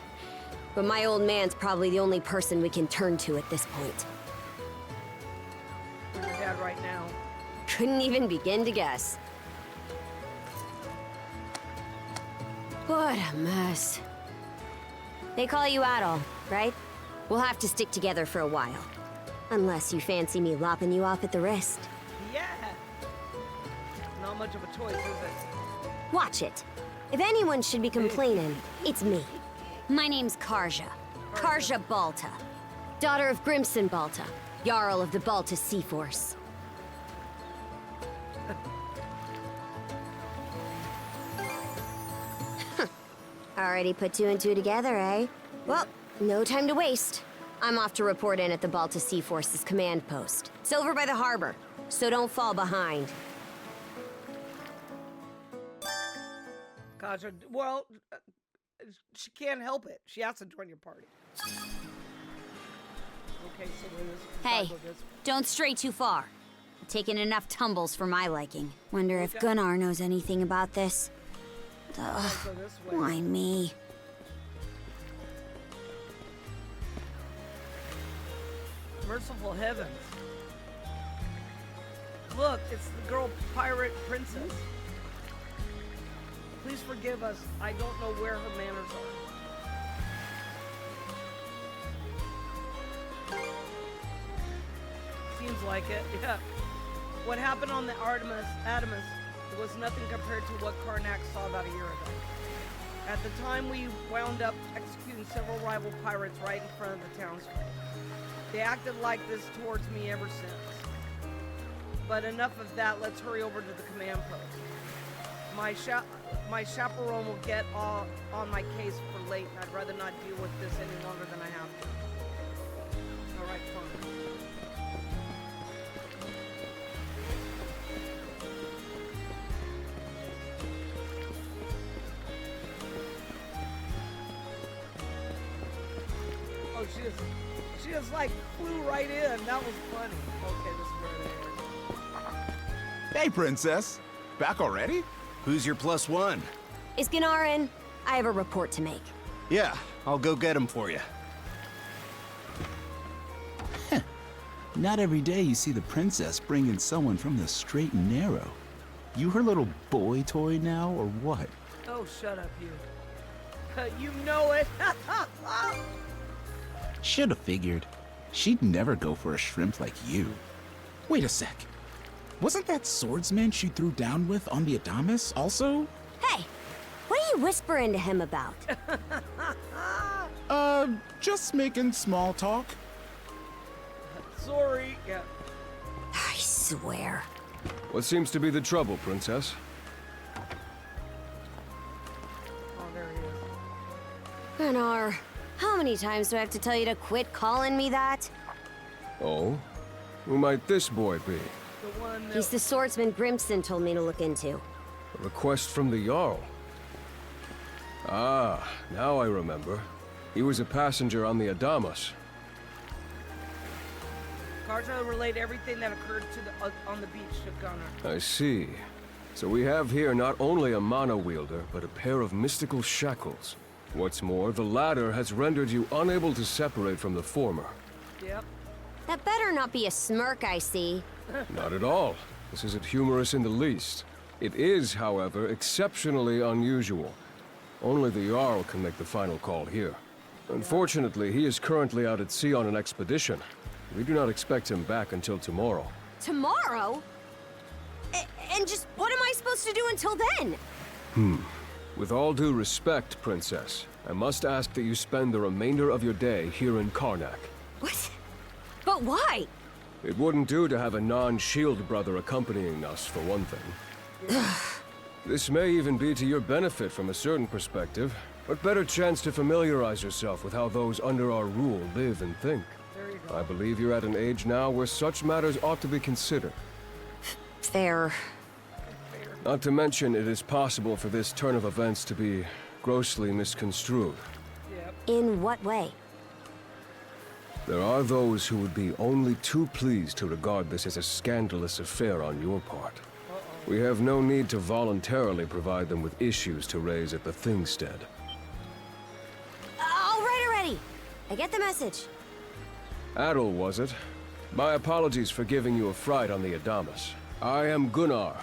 but my old man's probably the only person we can turn to at this point. Where's your dad right now? Couldn't even begin to guess. What a mess. They call you Adol, right? We'll have to stick together for a while. Unless you fancy me lopping you off at the wrist. Yeah! Not much of a choice, is it? Watch it. If anyone should be complaining, it's me. My name's Karja. Karja Balta. Daughter of Grimson Balta, Jarl of the Balta Sea Force. Already put two and two together, eh? Well, no time to waste. I'm off to report in at the Balta Sea Force's command post. It's over by the harbor, so don't fall behind. Gosh, well, she can't help it. She has to join your party. Okay, so Hey, don't stray too far. I've taken enough tumbles for my liking. Wonder if Gunnar knows anything about this. Ugh, why me? Merciful heavens. Look, it's the girl pirate princess. Please forgive us. I don't know where her manners are. Seems like it, yeah. What happened on the Adamus was nothing compared to what Karnak saw about a year ago. At the time, we wound up executing several rival pirates right in front of the town square. They acted like this towards me ever since. But enough of that, let's hurry over to the command post. My chaperone will get on my case for late, and I'd rather not deal with this any longer than I have to. Alright, fine. Oh, she just like flew right in. That was funny. Okay, this is where it is. Hey, princess. Back already? Who's your plus one? Is Gunnar in? I have a report to make. Yeah, I'll go get him for you. Not every day you see the princess bring in someone from the straight and narrow. You her little boy toy now, or what? Oh, shut up, you. You know it. Should've figured. She'd never go for a shrimp like you. Wait a sec. Wasn't that swordsman she threw down with on the Adamus also? Hey, what are you whispering to him about? Just making small talk. Sorry. Yeah. I swear. What seems to be the trouble, princess? Oh, there he is. Gunnar, how many times do I have to tell you to quit calling me that? Oh? Who might this boy be? The one that... He's the swordsman Grimson told me to look into. A request from the Jarl. Ah, now I remember. He was a passenger on the Adamas. Karja relayed everything that occurred to on the beach to Gunnar. I see. So we have here not only a mana wielder, but a pair of mystical shackles. What's more, the latter has rendered you unable to separate from the former. Yep. That better not be a smirk I see. Not at all. This isn't humorous in the least. It is, however, exceptionally unusual. Only the Jarl can make the final call here. Unfortunately, he is currently out at sea on an expedition. We do not expect him back until tomorrow. Tomorrow? And just what am I supposed to do until then? With all due respect, Princess, I must ask that you spend the remainder of your day here in Karnak. What? But why? It wouldn't do to have a non-shield brother accompanying us, for one thing. This may even be to your benefit from a certain perspective, but better chance to familiarize yourself with how those under our rule live and think. There you go. I believe you're at an age now where such matters ought to be considered. Fair. Not to mention, it is possible for this turn of events to be grossly misconstrued. Yep. In what way? There are those who would be only too pleased to regard this as a scandalous affair on your part. We have no need to voluntarily provide them with issues to raise at the Thingstead. All right already. I get the message. Adol, was it? My apologies for giving you a fright on the Adamas. I am Gunnar,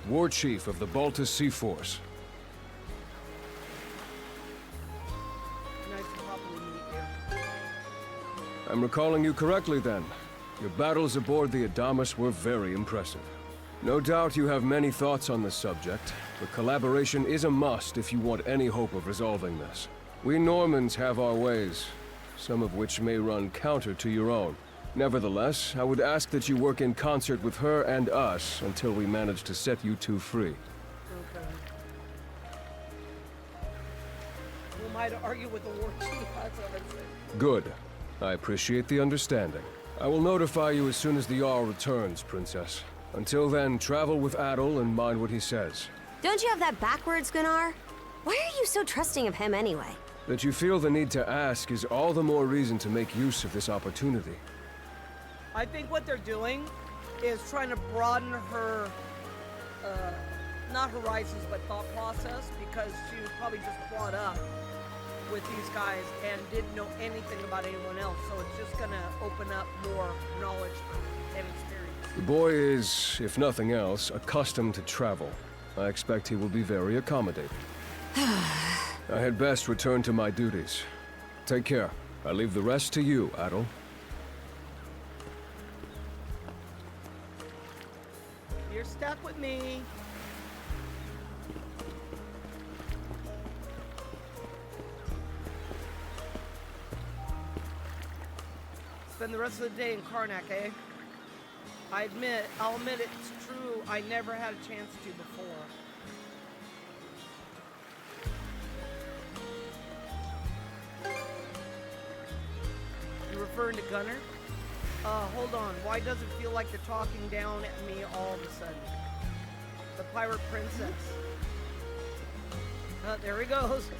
War Chief of the Balta Sea Force. Nice to properly meet you. I'm recalling you correctly then. Your battles aboard the Adamas were very impressive. No doubt you have many thoughts on this subject, but collaboration is a must if you want any hope of resolving this. We Normans have our ways, some of which may run counter to your own. Nevertheless, I would ask that you work in concert with her and us until we manage to set you two free. Okay. Who am I to argue with the war chief? That's what I said. Good. I appreciate the understanding. I will notify you as soon as the Jarl returns, Princess. Until then, travel with Adol and mind what he says. Don't you have that backwards, Gunnar? Why are you so trusting of him anyway? That you feel the need to ask is all the more reason to make use of this opportunity. I think what they're doing is trying to broaden her, not horizons, but thought process, because she was probably just brought up with these guys and didn't know anything about anyone else, so it's just gonna open up more knowledge and experience. The boy is, if nothing else, accustomed to travel. I expect he will be very accommodating. I had best return to my duties. Take care. I leave the rest to you, Adol. You're stuck with me. Spend the rest of the day in Karnak, eh? I'll admit it's true, I never had a chance to before. You referring to Gunnar? Hold on, why does it feel like they're talking down at me all of a sudden? The pirate princess. There he goes.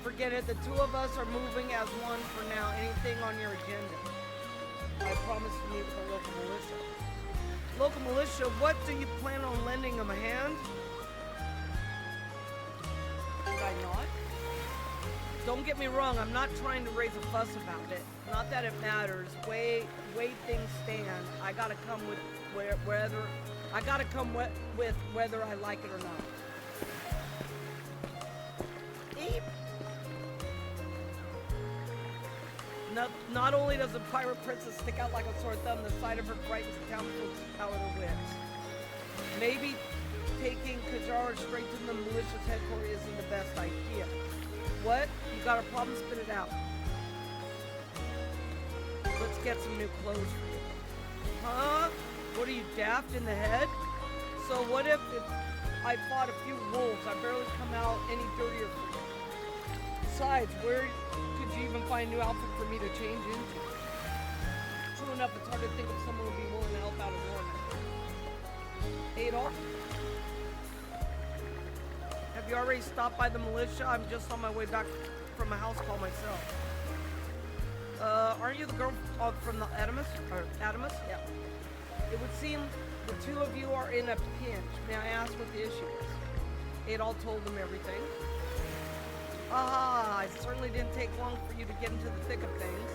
Forget it, the two of us are moving as one for now. Anything on your agenda? I promise to meet with the local militia. Local militia, what do you plan on lending them a hand? Did I not? Don't get me wrong, I'm not trying to raise a fuss about it. Not that it matters. Way things stand, I gotta come with whether I like it or not. Eep. Not only does the pirate princess stick out like a sore thumb, the sight of her frightens the townsfolk's out of their wits. Maybe taking Karja straight to the militia's headquarters isn't the best idea. What? You got a problem? Spit it out. Let's get some new clothes for you. Huh? What are you, daft in the head? So what if I fought a few wolves? I barely come out any dirtier for you. Besides, where could you even find a new outfit for me to change into? True enough, it's hard to think of someone who would be willing to help out in war now. Adol? Have you already stopped by the militia? I'm just on my way back from a house call myself. Aren't you the girl from the Adamus? Or Adamus? Yeah. It would seem the two of you are in a pinch. May I ask what the issue is? Adol told them everything. It certainly didn't take long for you to get into the thick of things.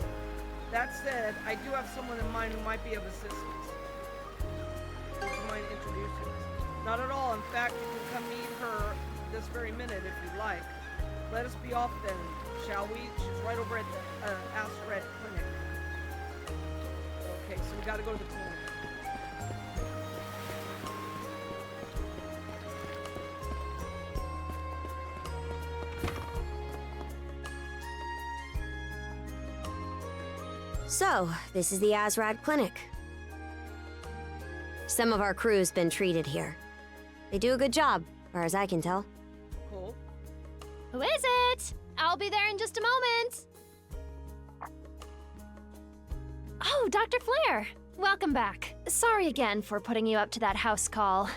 That said, I do have someone in mind who might be of assistance. Would you mind introducing us? Not at all. In fact, you can come meet her this very minute if you'd like. Let us be off then, shall we? She's right over at the Red Clinic. Okay, so we gotta go to the clinic. So, this is the Azrad Clinic. Some of our crew's been treated here. They do a good job, far as I can tell. Cool. Who is it? I'll be there in just a moment. Oh, Dr. Flair. Welcome back. Sorry again for putting you up to that house call.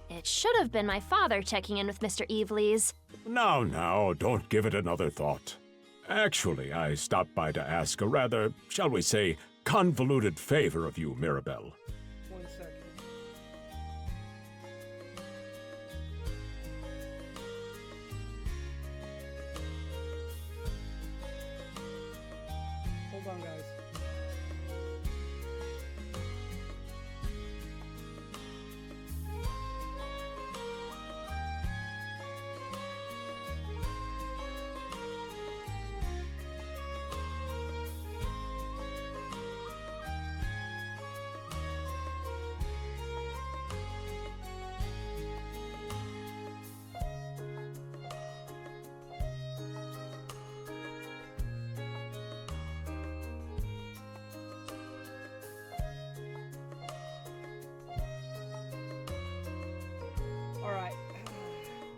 It should have been my father checking in with Mr. Evelees. Now, don't give it another thought. Actually, I stopped by to ask a rather, shall we say, convoluted favor of you, Mirabelle. 1 second. Hold on, guys.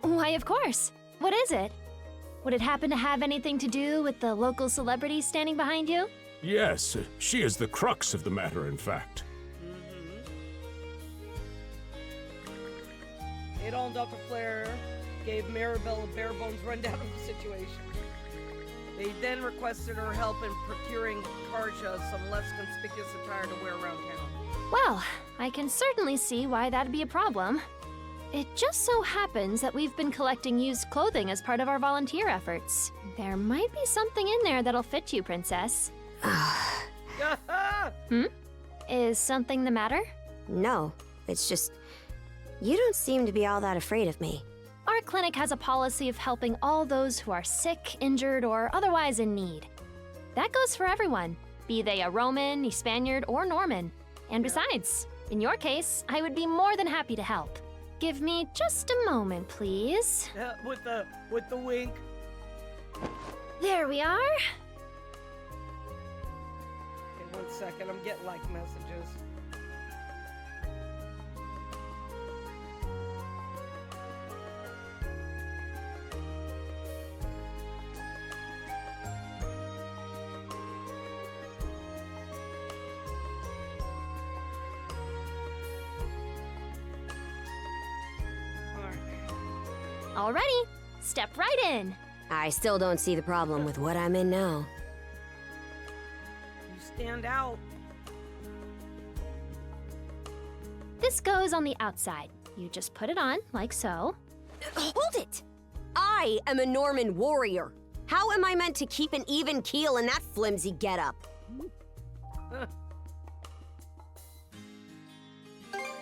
Why, of course. What is it? Would it happen to have anything to do with the local celebrity standing behind you? Yes, she is the crux of the matter, in fact. Adol and Dr. Flair gave Mirabelle a bare-bones rundown of the situation. They then requested her help in procuring Karja some less conspicuous attire to wear around town. Well, I can certainly see why that'd be a problem. It just so happens that we've been collecting used clothing as part of our volunteer efforts. There might be something in there that'll fit you, Princess. Is something the matter? No, it's just... you don't seem to be all that afraid of me. Our clinic has a policy of helping all those who are sick, injured, or otherwise in need. That goes for everyone, be they a Roman, a Spaniard, or Norman. And besides, in your case, I would be more than happy to help. Give me just a moment, please. With the wink. There we are. Okay, 1 second. I'm getting like messages. Alrighty, step right in. I still don't see the problem with what I'm in now. You stand out. This goes on the outside. You just put it on, like so. Hold it! I am a Norman warrior. How am I meant to keep an even keel in that flimsy getup?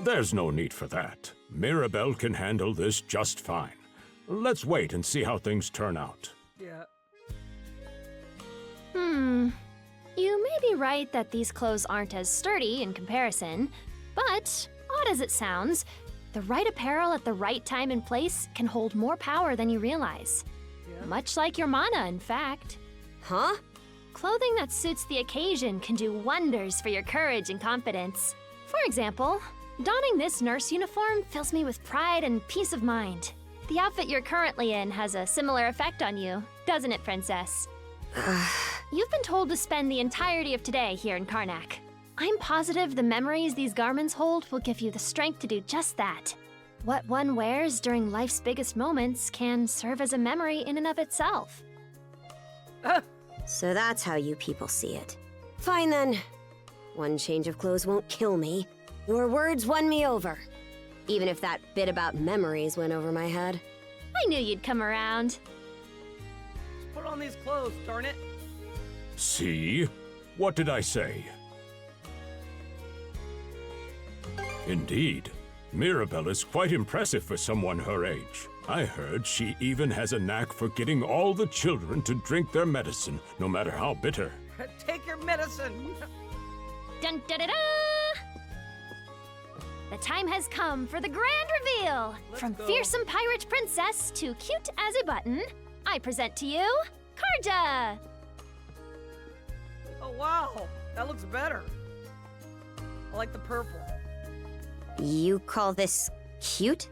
There's no need for that. Mirabelle can handle this just fine. Let's wait and see how things turn out. Yeah. You may be right that these clothes aren't as sturdy in comparison, but odd as it sounds, the right apparel at the right time and place can hold more power than you realize. Yeah. Much like your mana, in fact. Huh? Clothing that suits the occasion can do wonders for your courage and confidence. For example, donning this nurse uniform fills me with pride and peace of mind. The outfit you're currently in has a similar effect on you, doesn't it, Princess? You've been told to spend the entirety of today here in Karnak. I'm positive the memories these garments hold will give you the strength to do just that. What one wears during life's biggest moments can serve as a memory in and of itself. So that's how you people see it. Fine then. One change of clothes won't kill me. Your words won me over. Even if that bit about memories went over my head. I knew you'd come around. Just put on these clothes, darn it. See? What did I say? Indeed. Mirabelle is quite impressive for someone her age. I heard she even has a knack for getting all the children to drink their medicine, no matter how bitter. Take your medicine. Dun da da da! The time has come for the grand reveal! From fearsome pirate princess to cute as a button, I present to you, Karja! Oh wow, that looks better. I like the purple. You call this cute?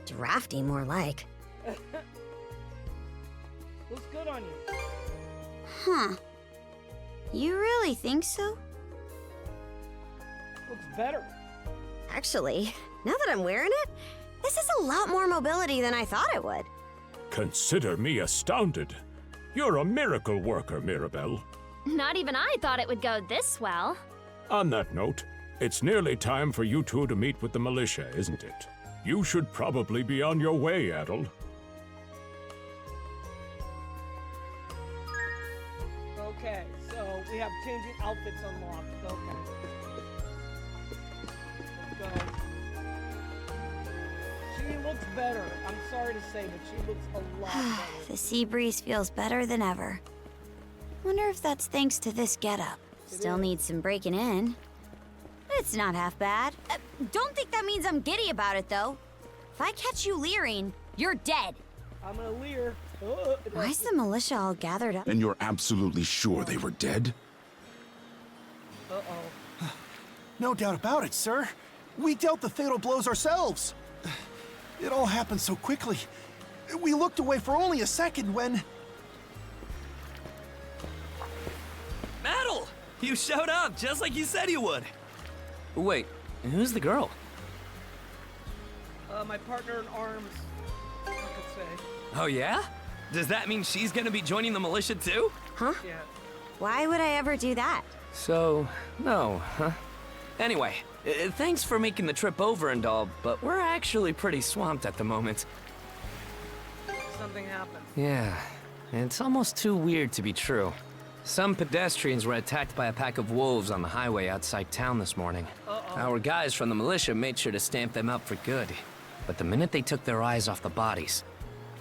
Drafty, more like. Looks good on you. Huh. You really think so? Looks better. Actually, now that I'm wearing it, this is a lot more mobility than I thought it would. Consider me astounded. You're a miracle worker, Mirabelle. Not even I thought it would go this well. On that note, it's nearly time for you two to meet with the militia, isn't it? You should probably be on your way, Adol. Okay, so we have changing outfits unlocked. Okay. Let's go. She looks better. I'm sorry to say, but she looks a lot better. The sea breeze feels better than ever. Wonder if that's thanks to this getup. Still needs some breaking in. It's not half bad. Don't think that means I'm giddy about it, though. If I catch you leering, you're dead. I'm gonna leer. Why's the militia all gathered up? And you're absolutely sure they were dead? Uh-oh. No doubt about it, sir. We dealt the fatal blows ourselves. It all happened so quickly. We looked away for only a second when... Adol! You showed up, just like you said you would. Wait, who's the girl? My partner in arms, I could say. Oh yeah? Does that mean she's gonna be joining the militia too? Huh? Yeah. Why would I ever do that? So, no, huh? Anyway, thanks for making the trip over and all, but we're actually pretty swamped at the moment. Something happened. Yeah, it's almost too weird to be true. Some pedestrians were attacked by a pack of wolves on the highway outside town this morning. Our guys from the militia made sure to stamp them up for good. But the minute they took their eyes off the bodies,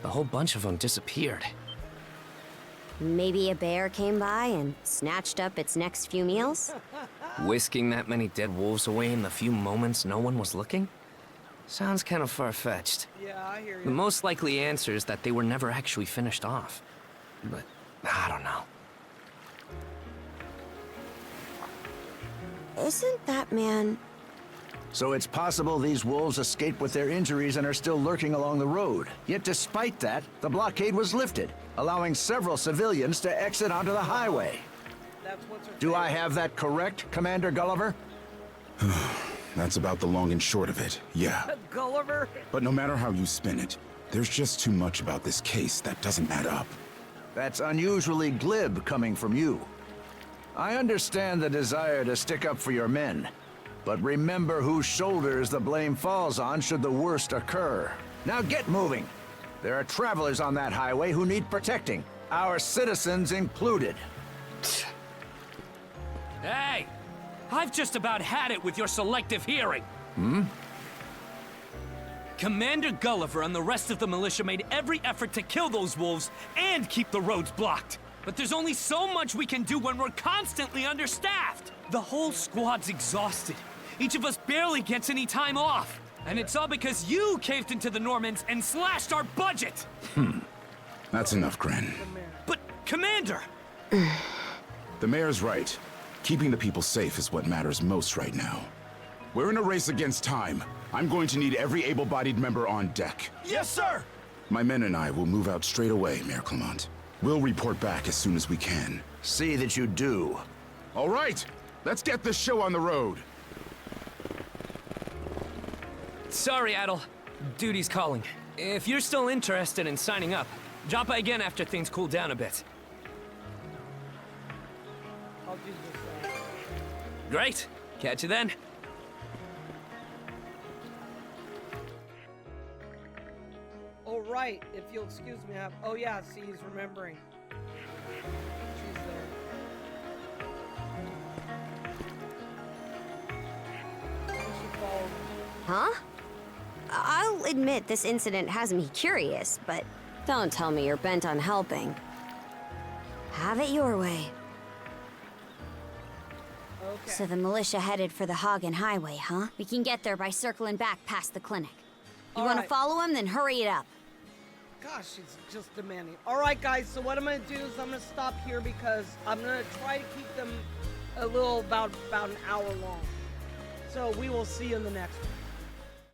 the whole bunch of them disappeared. Maybe a bear came by and snatched up its next few meals? Whisking that many dead wolves away in the few moments no one was looking? Sounds kind of far-fetched. Yeah, I hear you. The most likely answer is that they were never actually finished off. But, I don't know. Isn't that man... So it's possible these wolves escaped with their injuries and are still lurking along the road. Yet despite that, the blockade was lifted, allowing several civilians to exit onto the highway. Do I have that correct, Commander Gulliver? That's about the long and short of it, yeah. Gulliver? But no matter how you spin it, there's just too much about this case that doesn't add up. That's unusually glib coming from you. I understand the desire to stick up for your men, but remember whose shoulders the blame falls on should the worst occur. Now get moving. There are travelers on that highway who need protecting, our citizens included. Hey! I've just about had it with your selective hearing. Hmm? Commander Gulliver and the rest of the militia made every effort to kill those wolves and keep the roads blocked. But there's only so much we can do when we're constantly understaffed. The whole squad's exhausted. Each of us barely gets any time off. And it's all because you caved into the Normans and slashed our budget. That's enough, Gren. But, Commander! The mayor's right. Keeping the people safe is what matters most right now. We're in a race against time. I'm going to need every able-bodied member on deck. Yes, sir! My men and I will move out straight away, Mayor Clement. We'll report back as soon as we can. See that you do. All right, let's get this show on the road. Sorry, Adol. Duty's calling. If you're still interested in signing up, drop by again after things cool down a bit. I'll do this. Great. Catch you then. Oh, right. If you'll excuse me, oh yeah, see, he's remembering. She's there. Huh? I'll admit this incident has me curious, but don't tell me you're bent on helping. Have it your way. Okay. So the militia headed for the Hagen Highway, huh? We can get there by circling back past the clinic. You want to follow him? Then hurry it up. Gosh, she's just demanding. All right, guys, so what I'm going to do is I'm going to stop here because I'm going to try to keep them a little about an hour long. So we will see you in the next one.